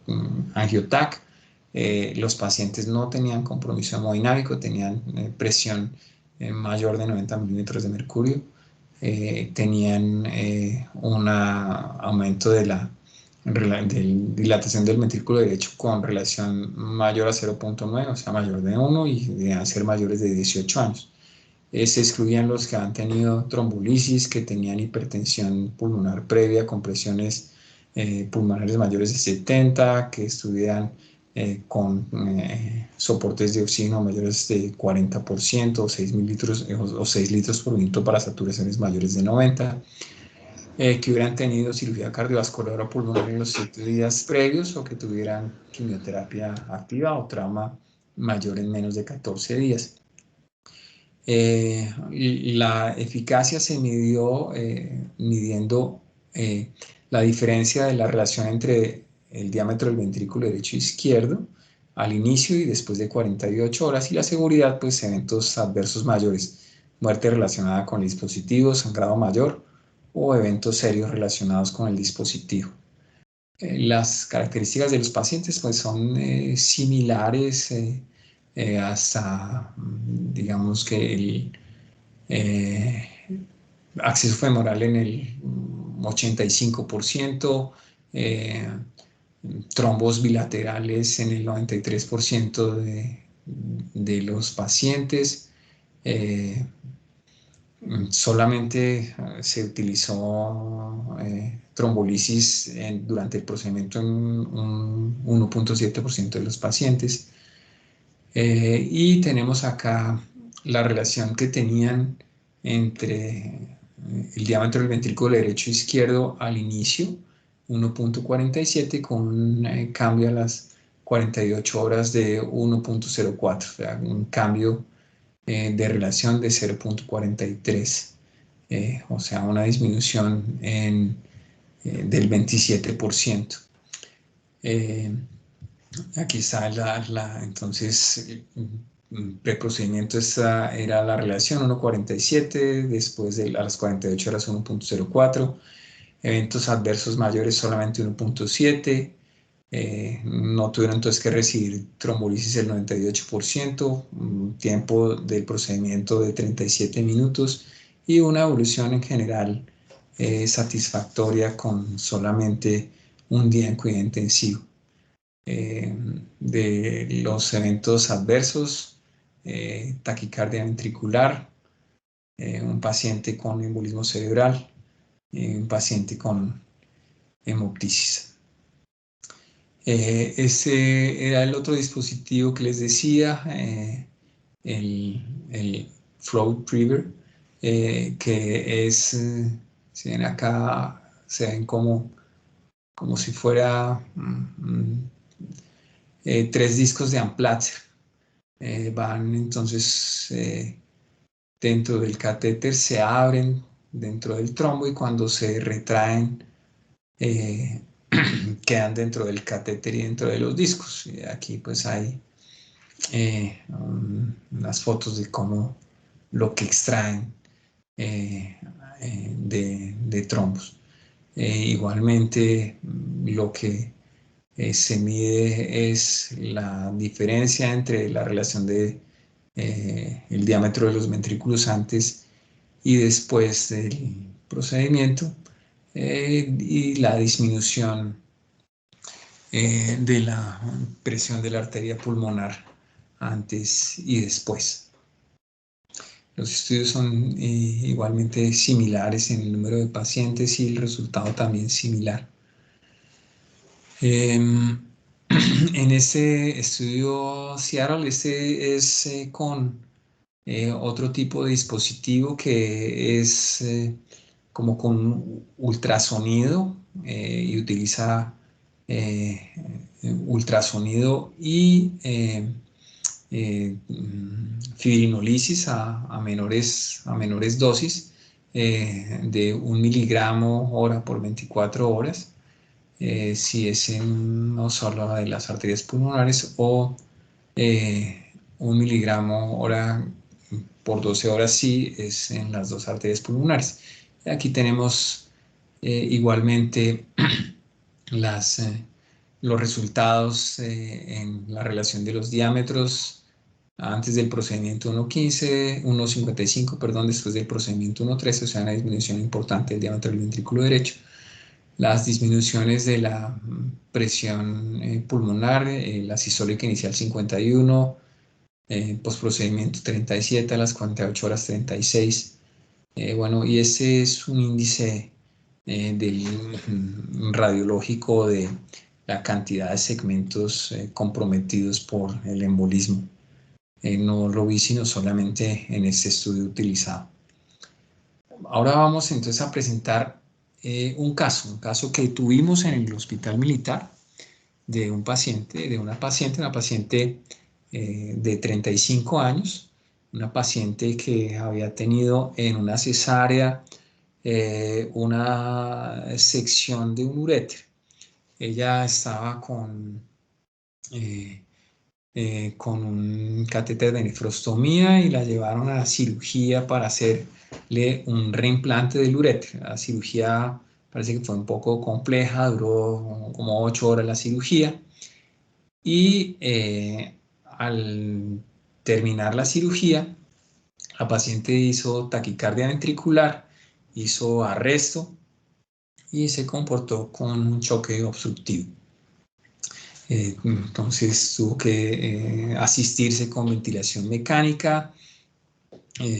angiotac. Los pacientes no tenían compromiso hemodinámico, tenían presión mayor de 90 milímetros de mercurio, tenían un aumento de la dilatación del ventrículo derecho con relación mayor a 0.9, o sea, mayor de 1, y debían ser mayores de 18 años. Se excluían los que han tenido trombolisis, que tenían hipertensión pulmonar previa con presiones pulmonares mayores de 70, que estuvieran con soportes de oxígeno mayores de 40%, o 6 mililitros o 6 litros por minuto para saturaciones mayores de 90, que hubieran tenido cirugía cardiovascular o pulmonar en los 7 días previos, o que tuvieran quimioterapia activa o trauma mayor en menos de 14 días. La eficacia se midió midiendo la diferencia de la relación entre el diámetro del ventrículo derecho e izquierdo al inicio y después de 48 horas, y la seguridad, pues eventos adversos mayores, muerte relacionada con el dispositivo, sangrado mayor o eventos serios relacionados con el dispositivo. Las características de los pacientes pues son similares hasta, digamos que el acceso femoral en el 85%, trombos bilaterales en el 93% de los pacientes. Solamente se utilizó trombolisis durante el procedimiento en un 1.7% de los pacientes. Y tenemos acá la relación que tenían entre el diámetro del ventrículo derecho e izquierdo al inicio, 1.47, con un cambio a las 48 horas de 1.04, o sea, un cambio de relación de 0.43, o sea, una disminución del 27%. Aquí está entonces, preprocedimiento, esta era la relación 1.47, después a las 48 horas 1.04, eventos adversos mayores solamente 1.7, no tuvieron entonces que recibir trombolisis el 98%, tiempo del procedimiento de 37 minutos y una evolución en general satisfactoria con solamente un día en cuidado intensivo. De los eventos adversos, taquicardia ventricular, un paciente con embolismo cerebral, un paciente con hemoptisis. Ese era el otro dispositivo que les decía, el FlowTrigger, que es, si ven acá, se ven como si fuera 3 discos de Amplatzer. Van entonces dentro del catéter, se abren dentro del trombo y cuando se retraen quedan dentro del catéter y dentro de los discos. Y aquí pues hay unas fotos de cómo lo que extraen de trombos. Igualmente lo que se mide es la diferencia entre la relación de el diámetro de los ventrículos antes y después del procedimiento y la disminución de la presión de la arteria pulmonar antes y después. Los estudios son igualmente similares en el número de pacientes y el resultado también similar. En este estudio Seattle, este es con otro tipo de dispositivo que es como con ultrasonido y utiliza ultrasonido y fibrinolisis a menores dosis de 1 miligramo hora por 24 horas. Si es en una sola de las arterias pulmonares o 1 miligramo hora por 12 horas si es en las 2 arterias pulmonares. Aquí tenemos igualmente los resultados en la relación de los diámetros antes del procedimiento 1.15, 1.55, perdón, después del procedimiento 1.13, o sea, una disminución importante del diámetro del ventrículo derecho. Las disminuciones de la presión pulmonar, la sistólica inicial 51, postprocedimiento 37, a las 48 horas 36. Bueno, y ese es un índice radiológico de la cantidad de segmentos comprometidos por el embolismo. No lo vi sino solamente en este estudio utilizado. Ahora vamos entonces a presentar un caso que tuvimos en el hospital militar de una paciente de 35 años, una paciente que había tenido en una cesárea una sección de un uréter. Ella estaba con un catéter de nefrostomía y la llevaron a la cirugía para hacerle un reimplante del uréter. La cirugía parece que fue un poco compleja, duró como 8 horas la cirugía y al terminar la cirugía, la paciente hizo taquicardia ventricular, hizo arresto y se comportó con un choque obstructivo. Entonces tuvo que asistirse con ventilación mecánica,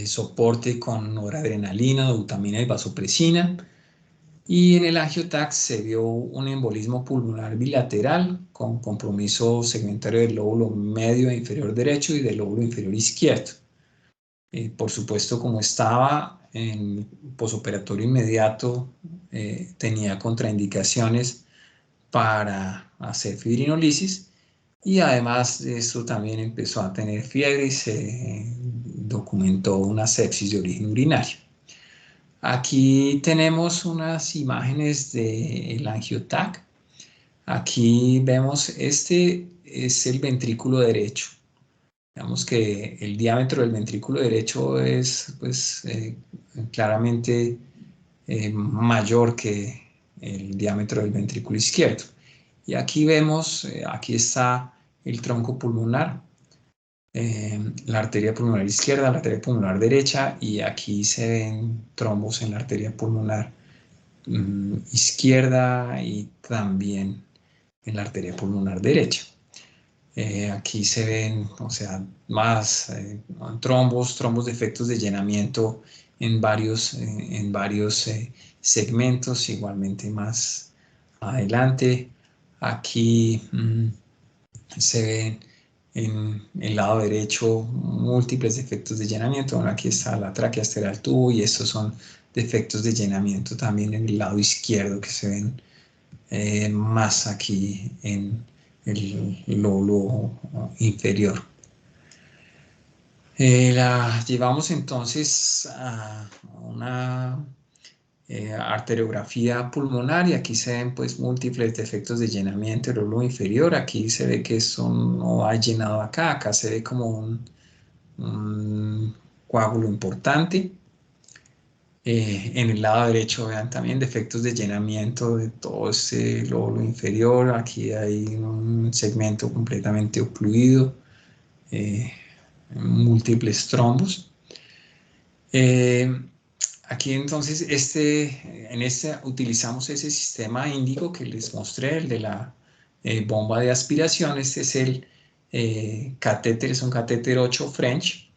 soporte con noradrenalina, dobutamina y vasopresina. Y en el angioTAC se vio un embolismo pulmonar bilateral con compromiso segmentario del lóbulo medio e inferior derecho y del lóbulo inferior izquierdo. Por supuesto, como estaba en posoperatorio inmediato, tenía contraindicaciones para hacer fibrinolisis y además de esto también empezó a tener fiebre y se documentó una sepsis de origen urinario. Aquí tenemos unas imágenes del angioTAC. Aquí vemos, este es el ventrículo derecho. Digamos que el diámetro del ventrículo derecho es pues, claramente mayor que el diámetro del ventrículo izquierdo. Y aquí vemos, aquí está el tronco pulmonar, la arteria pulmonar izquierda, la arteria pulmonar derecha, y aquí se ven trombos en la arteria pulmonar izquierda y también en la arteria pulmonar derecha. Aquí se ven, o sea, más trombos de efectos de llenamiento en varios segmentos, igualmente más adelante. Aquí se ven en el lado derecho múltiples defectos de llenamiento. Bueno, aquí está la tráquea esteral tubo y estos son defectos de llenamiento también en el lado izquierdo que se ven más aquí en el lóbulo inferior. La llevamos entonces a una arteriografía pulmonar y aquí se ven pues múltiples defectos de llenamiento del lóbulo inferior. Aquí se ve que eso no ha llenado acá se ve como un coágulo importante. En el lado derecho vean también defectos de llenamiento de todo este lóbulo inferior. Aquí hay un segmento completamente ocluido, múltiples trombos. Aquí entonces en este utilizamos ese sistema índigo que les mostré, el de la bomba de aspiración. Este es el catéter, es un catéter 8 French.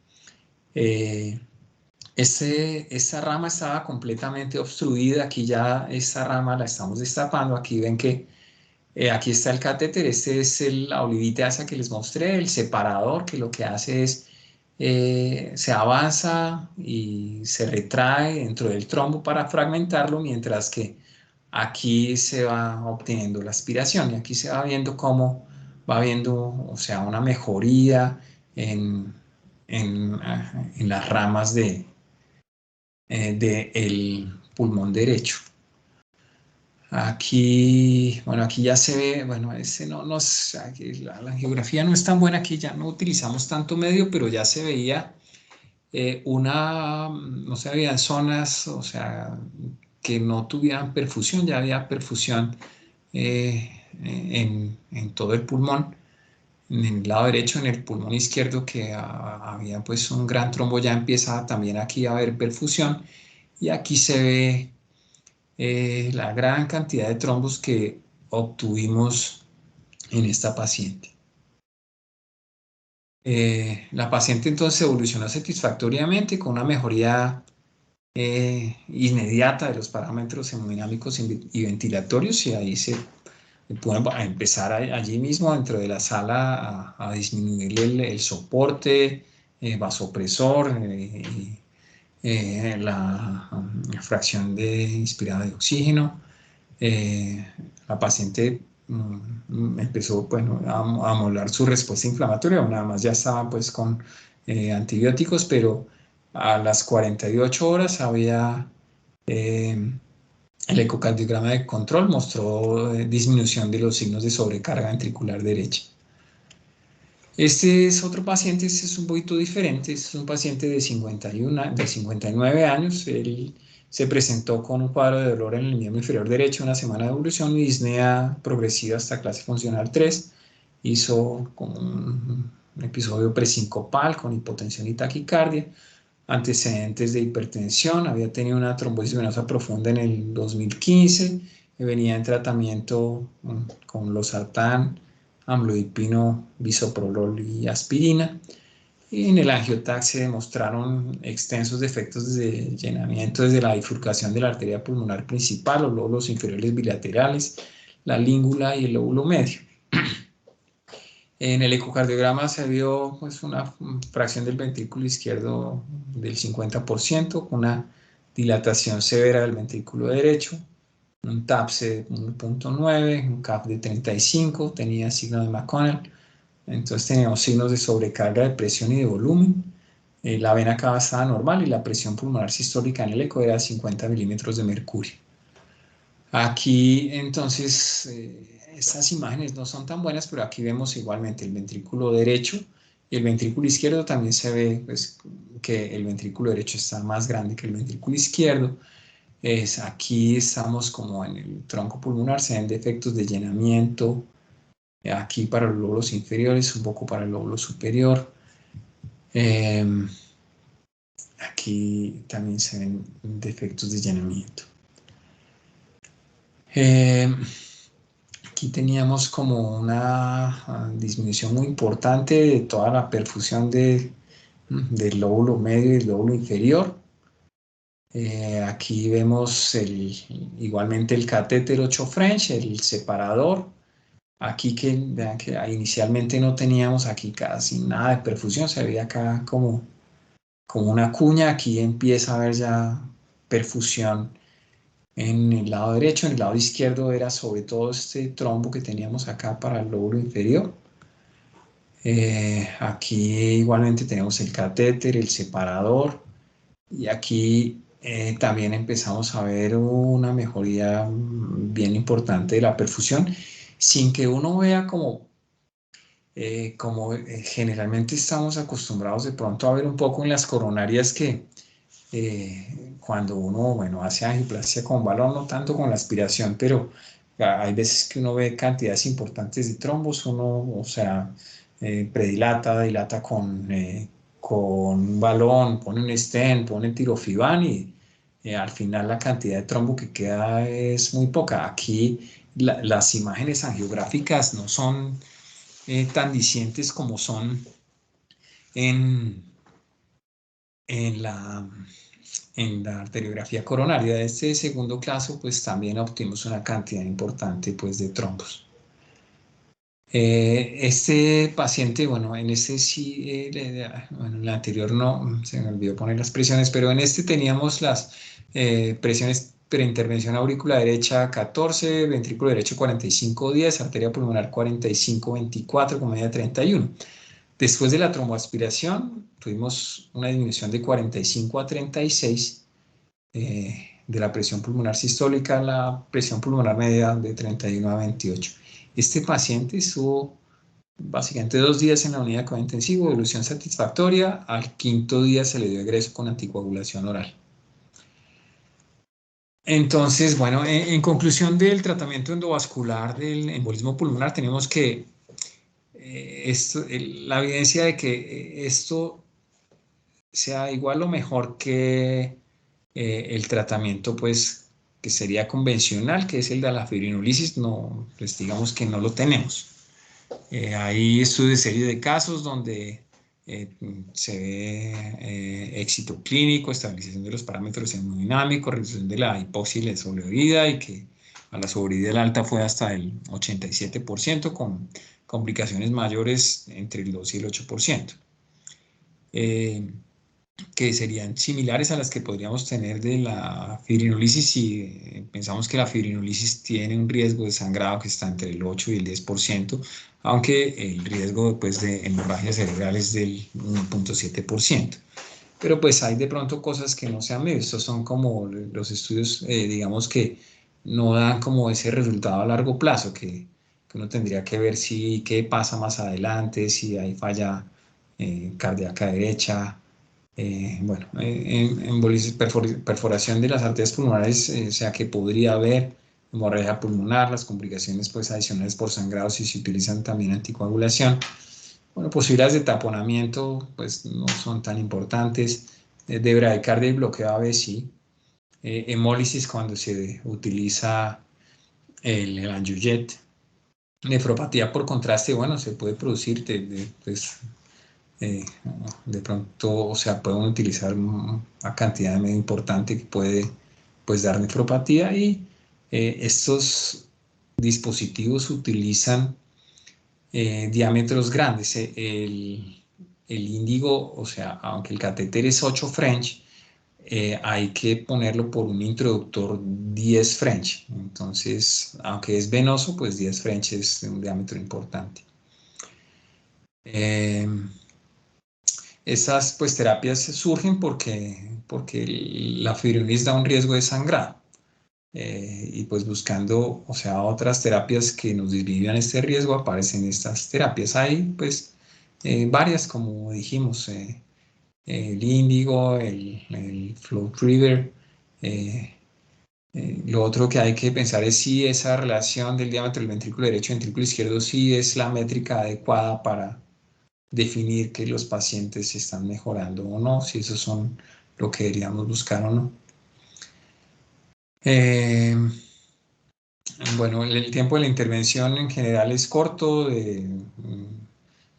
Esta rama estaba completamente obstruida. Aquí ya esta rama la estamos destapando. Aquí ven que aquí está el catéter. Este es la olivita esa que les mostré, el separador, que lo que hace es se avanza y se retrae dentro del trombo para fragmentarlo, mientras que aquí se va obteniendo la aspiración y aquí se va viendo cómo va viendo, o sea, una mejoría en las ramas del pulmón derecho. Aquí, bueno, aquí ya se ve, bueno, aquí la geografía no es tan buena, aquí ya no utilizamos tanto medio, pero ya se veía no se veían zonas, o sea, que no tuvieran perfusión, ya había perfusión en todo el pulmón. En el lado derecho, en el pulmón izquierdo, que había pues un gran trombo, ya empieza también aquí a haber perfusión. Y aquí se ve la gran cantidad de trombos que obtuvimos en esta paciente. La paciente entonces evolucionó satisfactoriamente con una mejoría inmediata de los parámetros hemodinámicos y ventilatorios, y ahí se pueden empezar allí mismo dentro de la sala a disminuir el soporte, vasopresor, la fracción de inspirada de oxígeno. La paciente empezó bueno, a modular su respuesta inflamatoria, nada más ya estaba pues con antibióticos, pero a las 48 horas había el ecocardiograma de control mostró disminución de los signos de sobrecarga ventricular derecha. Este es otro paciente, este es un poquito diferente, este es un paciente de 59 años. Él se presentó con un cuadro de dolor en el miembro inferior derecho, una semana de evolución y disnea progresiva hasta clase funcional 3. Hizo como un episodio presincopal con hipotensión y taquicardia, antecedentes de hipertensión, había tenido una trombosis venosa profunda en el 2015, venía en tratamiento con losartán, amlodipino, bisoprolol y aspirina. Y en el angiotac se demostraron extensos defectos de llenamiento desde la bifurcación de la arteria pulmonar principal, los lóbulos inferiores bilaterales, la língula y el lóbulo medio. En el ecocardiograma se vio pues, una fracción del ventrículo izquierdo del 50%, una dilatación severa del ventrículo derecho, un TAPS de 1.9, un CAP de 35, tenía signo de McConnell. Entonces teníamos signos de sobrecarga de presión y de volumen. La vena cava estaba normal y la presión pulmonar sistólica en el eco era 50 milímetros de mercurio. Aquí entonces estas imágenes no son tan buenas, pero aquí vemos igualmente el ventrículo derecho y el ventrículo izquierdo. También se ve pues, que el ventrículo derecho está más grande que el ventrículo izquierdo. Aquí estamos como en el tronco pulmonar, se ven defectos de llenamiento, aquí para los lóbulos inferiores, un poco para el lóbulo superior. Aquí también se ven defectos de llenamiento. Aquí teníamos como una disminución muy importante de toda la perfusión del lóbulo medio y el lóbulo inferior. Aquí vemos igualmente el catéter 8 French, el separador. Aquí vean que inicialmente no teníamos aquí casi nada de perfusión, se veía acá como una cuña. Aquí empieza a haber ya perfusión en el lado derecho. En el lado izquierdo era sobre todo este trombo que teníamos acá para el lóbulo inferior. Aquí igualmente tenemos el catéter, el separador, y aquí también empezamos a ver una mejoría bien importante de la perfusión, sin que uno vea como generalmente estamos acostumbrados de pronto a ver un poco en las coronarias que cuando uno, bueno, hace angioplastia con balón, no tanto con la aspiración, pero hay veces que uno ve cantidades importantes de trombos, uno, o sea, dilata con un balón, pone un stent, pone tirofiban y al final la cantidad de trombo que queda es muy poca. Aquí las imágenes angiográficas no son tan dicientes como son en, en la arteriografía coronaria. De este segundo caso, pues también obtuvimos una cantidad importante pues, de trombos. Este paciente, bueno, en este sí, bueno, en el anterior no, se me olvidó poner las presiones, pero en este teníamos las presiones preintervención aurícula derecha 14, ventrículo derecho 45-10, arteria pulmonar 45-24 con media 31. Después de la tromboaspiración, tuvimos una disminución de 45 a 36 de la presión pulmonar sistólica, la presión pulmonar media de 31 a 28. Este paciente estuvo básicamente 2 días en la unidad de cuidado intensivo, evolución satisfactoria. Al quinto día se le dio egreso con anticoagulación oral. Entonces, bueno, en conclusión del tratamiento endovascular del embolismo pulmonar, tenemos que la evidencia de que esto sea igual o mejor que el tratamiento, pues, que sería convencional, que es el de la fibrinolisis, no, pues digamos que no lo tenemos. Hay estudios de serie de casos donde se ve éxito clínico, estabilización de los parámetros hemodinámicos, reducción de la hipoxia y la sobrevida, y que a la sobrevida alta fue hasta el 87%, con complicaciones mayores entre el 2 y el 8%. Que serían similares a las que podríamos tener de la fibrinolisis si pensamos que la fibrinolisis tiene un riesgo de sangrado que está entre el 8 y el 10%, aunque el riesgo pues, de hemorragia cerebral es del 1.7%. Pero pues hay de pronto cosas que no se han medido. Estos son como los estudios, digamos que no dan como ese resultado a largo plazo, que uno tendría que ver qué pasa más adelante, si hay falla cardíaca derecha, bueno, perforación de las arterias pulmonares, o sea que podría haber hemorragia pulmonar, las complicaciones pues adicionales por sangrado si se utilizan también anticoagulación. Bueno, posibilidades de taponamiento pues no son tan importantes. De bradicardia y bloqueo AV sí. Hemólisis cuando se utiliza el angiojet. Nefropatía por contraste, bueno, se puede producir pues, de pronto, o sea, pueden utilizar una cantidad de medio importante que puede pues dar nefropatía, y estos dispositivos utilizan diámetros grandes. El índigo, o sea, aunque el catéter es 8 French, hay que ponerlo por un introductor 10 French. Entonces, aunque es venoso, pues 10 French es de un diámetro importante. Esas pues terapias surgen porque la fibrinolisis da un riesgo de sangrado. Y pues buscando, o sea, otras terapias que nos disminuyan este riesgo, aparecen estas terapias. Hay pues varias, como dijimos, el índigo, el FlowTriever. Lo otro que hay que pensar es si esa relación del diámetro del ventrículo derecho y ventrículo izquierdo sí es la métrica adecuada para definir que los pacientes están mejorando o no, si esos son lo que deberíamos buscar o no. Bueno, el tiempo de la intervención en general es corto, de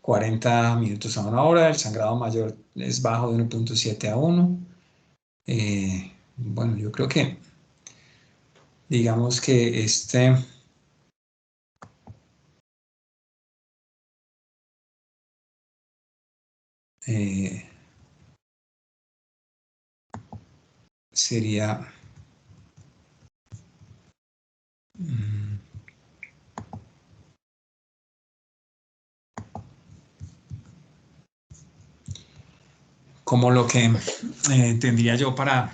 40 minutos a 1 hora. El sangrado mayor es bajo de 1.7 a 1. Bueno, yo creo que, digamos que sería... como lo que tendría yo para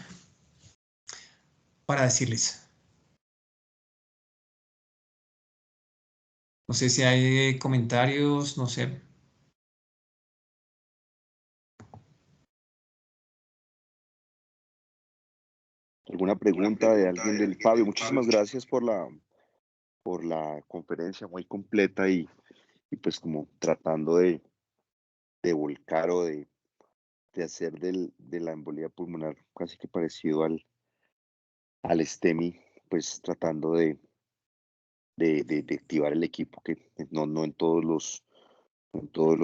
decirles. No sé si hay comentarios, no sé. ¿Alguna pregunta de alguien del Fabio? Muchísimas gracias por la conferencia muy completa y pues como tratando de volcar o de hacer de la embolía pulmonar casi que parecido al STEMI, pues tratando de activar el equipo, que no en todos los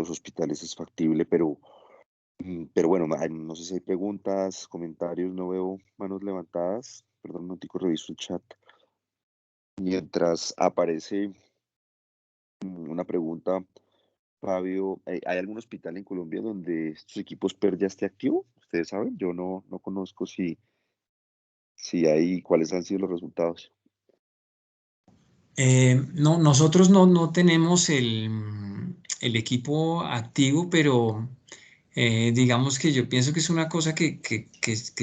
hospitales es factible, pero bueno, no sé si hay preguntas, comentarios, no veo manos levantadas. Perdón, un momentico, reviso el chat. Mientras aparece una pregunta, Fabio, ¿hay algún hospital en Colombia donde estos equipos PER ya esté activo? Ustedes saben, yo no conozco si hay, cuáles han sido los resultados. No, nosotros no tenemos el equipo activo, pero digamos que yo pienso que es una cosa que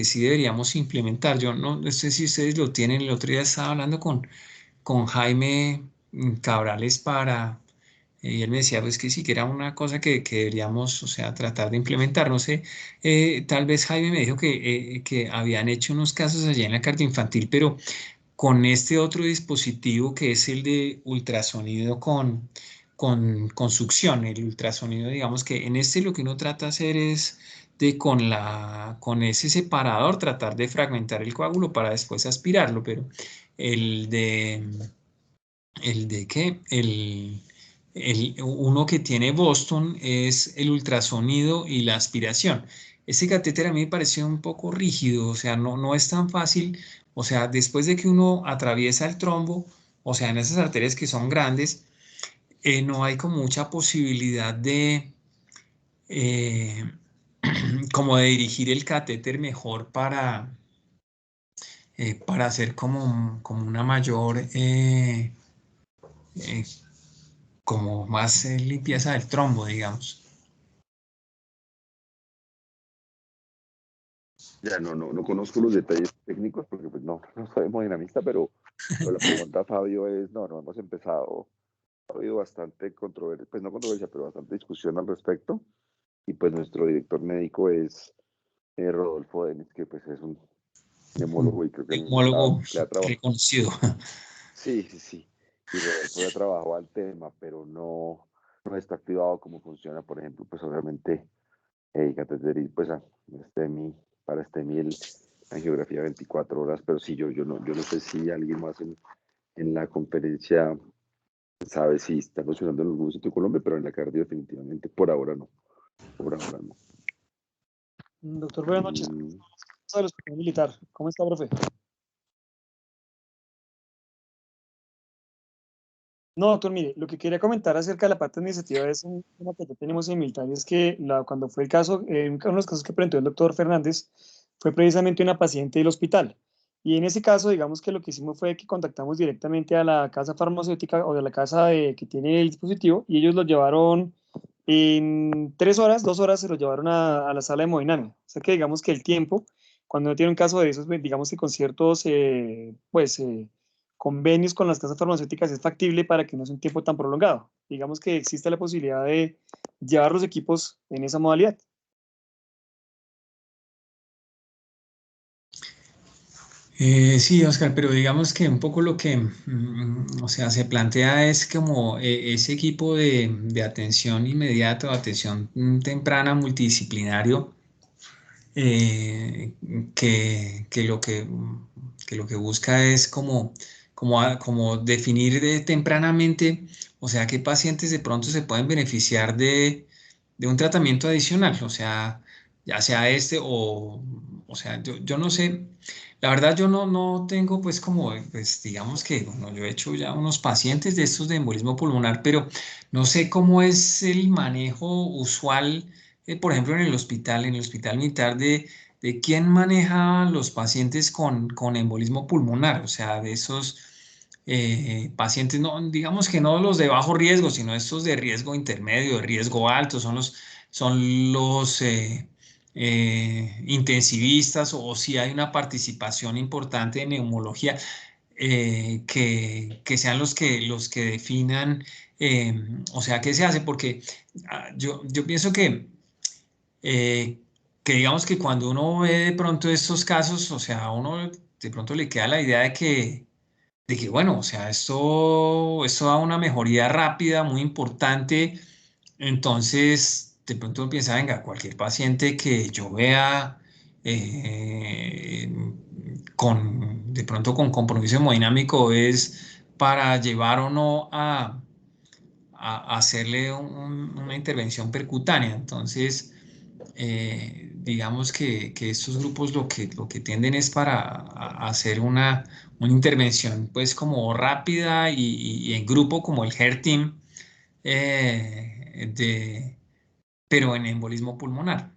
sí deberíamos implementar. Yo no sé si ustedes lo tienen. El otro día estaba hablando con Jaime Cabrales y él me decía pues que sí, que era una cosa que deberíamos, o sea, tratar de implementar. No sé, tal vez Jaime me dijo que habían hecho unos casos allá en la cardioinfantil, pero con este otro dispositivo que es el de ultrasonido con succión. El ultrasonido, digamos que en este lo que uno trata de hacer es con ese separador tratar de fragmentar el coágulo para después aspirarlo, pero el de, el de qué, uno que tiene Boston es el ultrasonido y la aspiración. Este catéter a mí me pareció un poco rígido, o sea, no es tan fácil, o sea, después de que uno atraviesa el trombo, o sea, en esas arterias que son grandes, no hay como mucha posibilidad eh, como de dirigir el catéter mejor para hacer como una mayor, eh, como más limpieza del trombo, digamos. Ya no conozco los detalles técnicos porque pues no soy hemodinamista, pero la pregunta, Fabio, es, no hemos empezado, ha habido bastante controversia, pues no controversia, pero bastante discusión al respecto, y pues nuestro director médico es Rodolfo Denis, que pues es un neumólogo y creo que él Neumólogo le ha trabajado. reconocido. Sí, y Rodolfo ya trabajó al tema, pero no está activado cómo funciona, por ejemplo, pues obviamente cateterismo, pues para STEMI la geografía 24 horas, pero sí, yo no sé si alguien más en la conferencia sabe si está funcionando en algún sitio de Colombia, pero en la cardio definitivamente por ahora no. Doctor, buenas noches. Del Hospital Militar. ¿Cómo está, profe? No, doctor, mire, lo que quería comentar acerca de la parte administrativa es un tema que ya tenemos en militar, y es que cuando fue el caso, uno de los casos que presentó el doctor Fernández fue precisamente una paciente del hospital. Y en ese caso, digamos que lo que hicimos fue que contactamos directamente a la casa farmacéutica o de la casa que tiene el dispositivo, y ellos lo llevaron en 3 horas, 2 horas se lo llevaron a la sala de hemodinamia. O sea que digamos que el tiempo, cuando uno tiene un caso de esos, digamos que con ciertos, convenios con las casas farmacéuticas es factible para que no sea un tiempo tan prolongado. Digamos que existe la posibilidad de llevar los equipos en esa modalidad. Sí, Oscar, pero digamos que un poco lo que, o sea, se plantea es como ese equipo de atención inmediata o atención temprana multidisciplinario, eh, que lo que busca es como como definir tempranamente, o sea, qué pacientes de pronto se pueden beneficiar de un tratamiento adicional, o sea, ya sea este o sea, yo no sé, la verdad yo no tengo pues como, pues digamos que, bueno, yo he hecho ya unos pacientes de estos de embolismo pulmonar, pero no sé cómo es el manejo usual, por ejemplo, en el hospital militar de quién maneja los pacientes con embolismo pulmonar, o sea, de esos pacientes, no, digamos que no los de bajo riesgo, sino estos de riesgo intermedio, de riesgo alto, son los intensivistas o si hay una participación importante de neumología, que sean los que definan, o sea, qué se hace, porque yo pienso eh, que digamos que cuando uno ve de pronto estos casos, o sea, a uno de pronto le queda la idea de que bueno, o sea, esto da una mejoría rápida, muy importante. Entonces, de pronto uno piensa, venga, cualquier paciente que yo vea eh, de pronto con compromiso hemodinámico es para llevar o no a hacerle una intervención percutánea. Entonces, digamos que estos grupos lo que tienden es para hacer una intervención pues como rápida y en grupo como el HER Team, pero en embolismo pulmonar.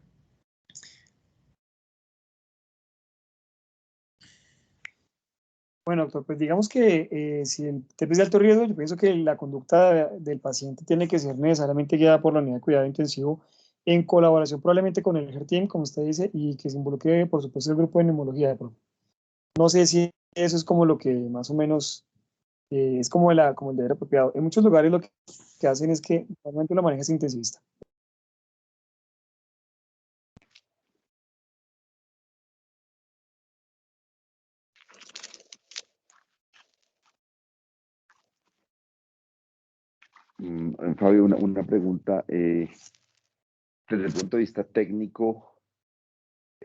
Bueno, doctor, pues digamos que si el TEP es de alto riesgo, yo pienso que la conducta del paciente tiene que ser necesariamente guiada por la unidad de cuidado intensivo en colaboración probablemente con el HER-Team, como usted dice, y que se involucre, por supuesto, el grupo de neumología de pronto. No sé si eso es como lo que más o menos es como el deber apropiado. En muchos lugares lo que hacen es que realmente lo maneja ese intensivista. Fabio, una pregunta. Desde el punto de vista técnico,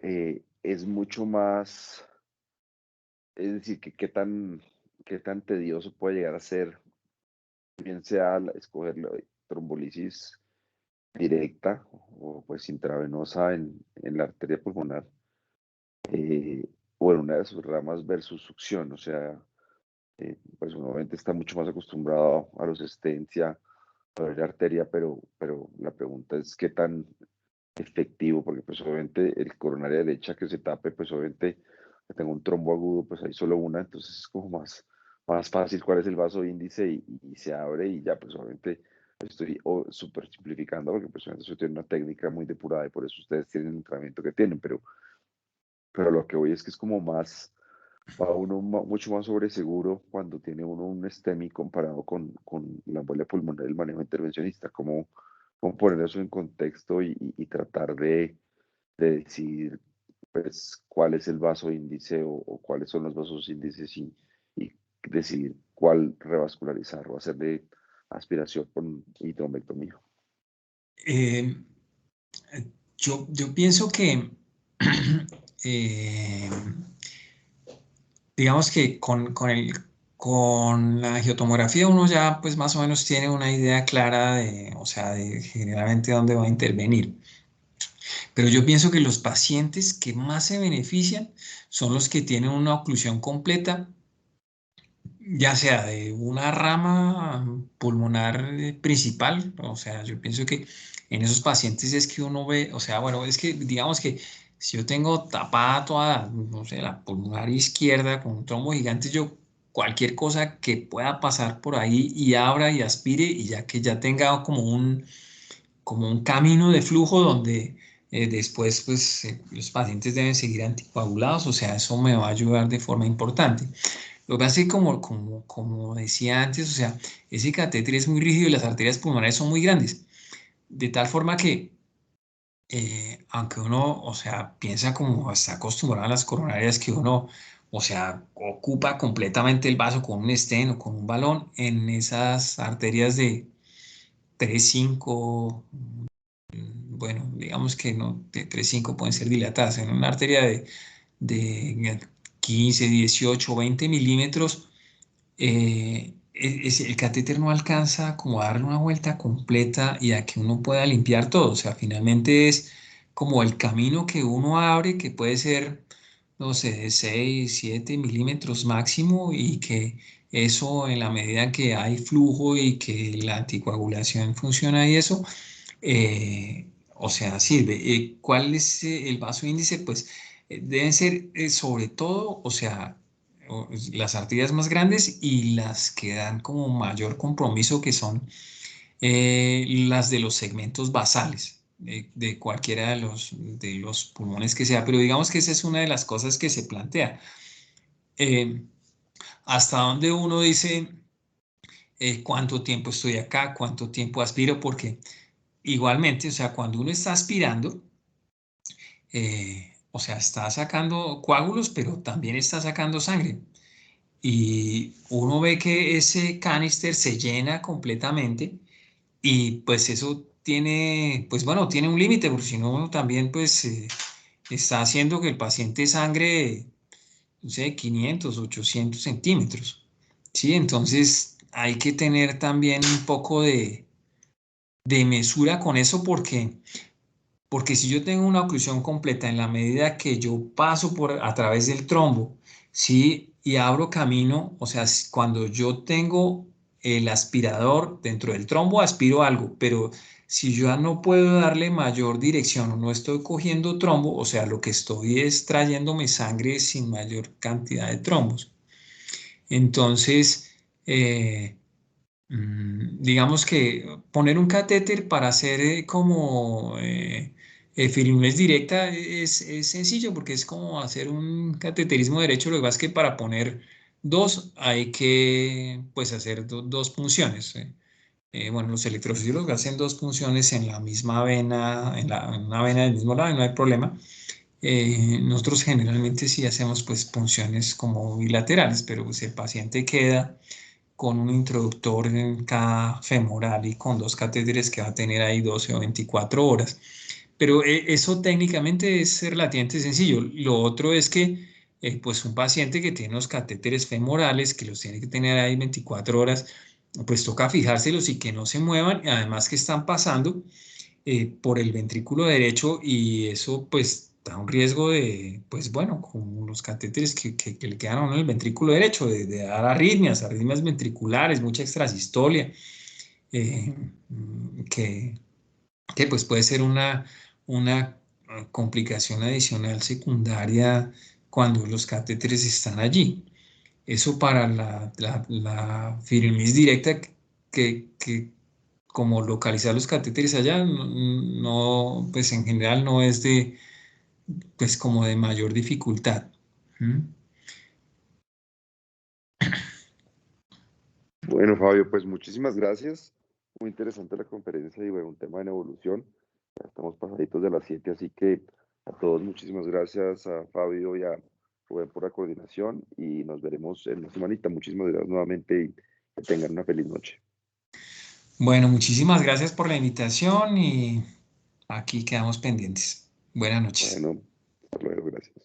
es mucho más, es decir, que qué tan tedioso puede llegar a ser, bien sea escoger la trombolisis directa o pues intravenosa en la arteria pulmonar, o en una de sus ramas versus succión. O sea, pues uno obviamente está mucho más acostumbrado a los stents y a ver la arteria, pero la pregunta es qué tan efectivo, porque pues obviamente el coronaria derecha que se tape, pues obviamente que tengo un trombo agudo, pues hay solo una, entonces es como más fácil cuál es el vaso índice y se abre y ya, pues obviamente estoy súper simplificando, porque pues obviamente eso tiene una técnica muy depurada y por eso ustedes tienen el entrenamiento que tienen, pero lo que voy es que es como más, va uno mucho más sobre seguro cuando tiene uno un STEMI comparado con la embolia pulmonar, el manejo intervencionista, como poner eso en contexto y tratar de decidir pues cuál es el vaso índice o cuáles son los vasos índices y decidir cuál revascularizar o hacerle aspiración con hidrombectomía. Eh, yo pienso que, eh, digamos que con la angiotomografía uno ya pues más o menos tiene una idea clara o sea, de generalmente dónde va a intervenir. Pero yo pienso que los pacientes que más se benefician son los que tienen una oclusión completa, ya sea de una rama pulmonar principal, o sea, yo pienso que en esos pacientes es que uno ve, o sea, bueno, es que digamos que si yo tengo tapada toda, no sé, la pulmonar izquierda con un trombo gigante, yo cualquier cosa que pueda pasar por ahí y abra y aspire y ya que ya tenga como un camino de flujo donde después pues los pacientes deben seguir anticoagulados, o sea, eso me va a ayudar de forma importante. Lo que pasa es que como decía antes, o sea, ese catéter es muy rígido y las arterias pulmonares son muy grandes, de tal forma que aunque uno, o sea, piensa como está acostumbrado a las coronarias que uno, o sea, ocupa completamente el vaso con un stent o con un balón en esas arterias de 3, 5, bueno, digamos que no, de 3, 5 pueden ser dilatadas. En una arteria de 15, 18, 20 milímetros, el catéter no alcanza como a darle una vuelta completa y a que uno pueda limpiar todo. O sea, finalmente es como el camino que uno abre, que puede ser, no sé, de 6, 7 milímetros máximo, y que eso, en la medida en que hay flujo y que la anticoagulación funciona y eso, o sea, sirve. ¿Cuál es el vaso índice? Pues deben ser sobre todo, o sea, las arterias más grandes y las que dan como mayor compromiso, que son las de los segmentos basales de cualquiera de los pulmones que sea. Pero digamos que esa es una de las cosas que se plantea. Eh, hasta dónde uno dice cuánto tiempo estoy acá, cuánto tiempo aspiro, porque igualmente, o sea, cuando uno está aspirando, o sea, está sacando coágulos, pero también está sacando sangre. Y uno ve que ese canister se llena completamente, y pues eso tiene, pues bueno, tiene un límite, porque si no también pues está haciendo que el paciente sangre, no sé, 500, 800 centímetros. Sí, entonces hay que tener también un poco de mesura con eso, porque si yo tengo una oclusión completa en la medida que yo paso a través del trombo, ¿sí? Y abro camino, o sea, cuando yo tengo el aspirador dentro del trombo, aspiro algo, pero si yo ya no puedo darle mayor dirección o no estoy cogiendo trombo, o sea, lo que estoy es trayéndome sangre sin mayor cantidad de trombos. Entonces, digamos que poner un catéter para hacer como fibrinolisis directa es sencillo, porque es como hacer un cateterismo derecho. Lo que pasa es que para poner dos hay que pues hacer dos punciones. Bueno, los electrofisiólogos hacen dos punciones en la misma vena, en una vena del mismo lado, y no hay problema. Nosotros generalmente sí hacemos pues punciones como bilaterales, pero pues el paciente queda con un introductor en cada femoral y con dos catéteres que va a tener ahí 12 o 24 horas. Pero eso técnicamente es relativamente sencillo. Lo otro es que pues un paciente que tiene los catéteres femorales, que los tiene que tener ahí 24 horas, pues toca fijárselos y que no se muevan, y además que están pasando por el ventrículo derecho, y eso pues da un riesgo de, pues bueno, con los catéteres que le quedan a uno en el ventrículo derecho, de dar arritmias ventriculares, mucha extrasistolia, eh, que, que pues puede ser una complicación adicional secundaria cuando los catéteres están allí. Eso para la fibromialgia directa, que como localizar los catéteres allá, pues en general no es pues como de mayor dificultad. ¿Mm? Bueno, Fabio, pues muchísimas gracias. Muy interesante la conferencia y bueno, un tema en evolución. Ya estamos pasaditos de las 7, así que a todos muchísimas gracias a Fabio y a Rubén por la coordinación y nos veremos en una semanita. Muchísimas gracias nuevamente y que tengan una feliz noche. Bueno, muchísimas gracias por la invitación, y aquí quedamos pendientes. Buenas noches. Bueno, hasta luego, gracias.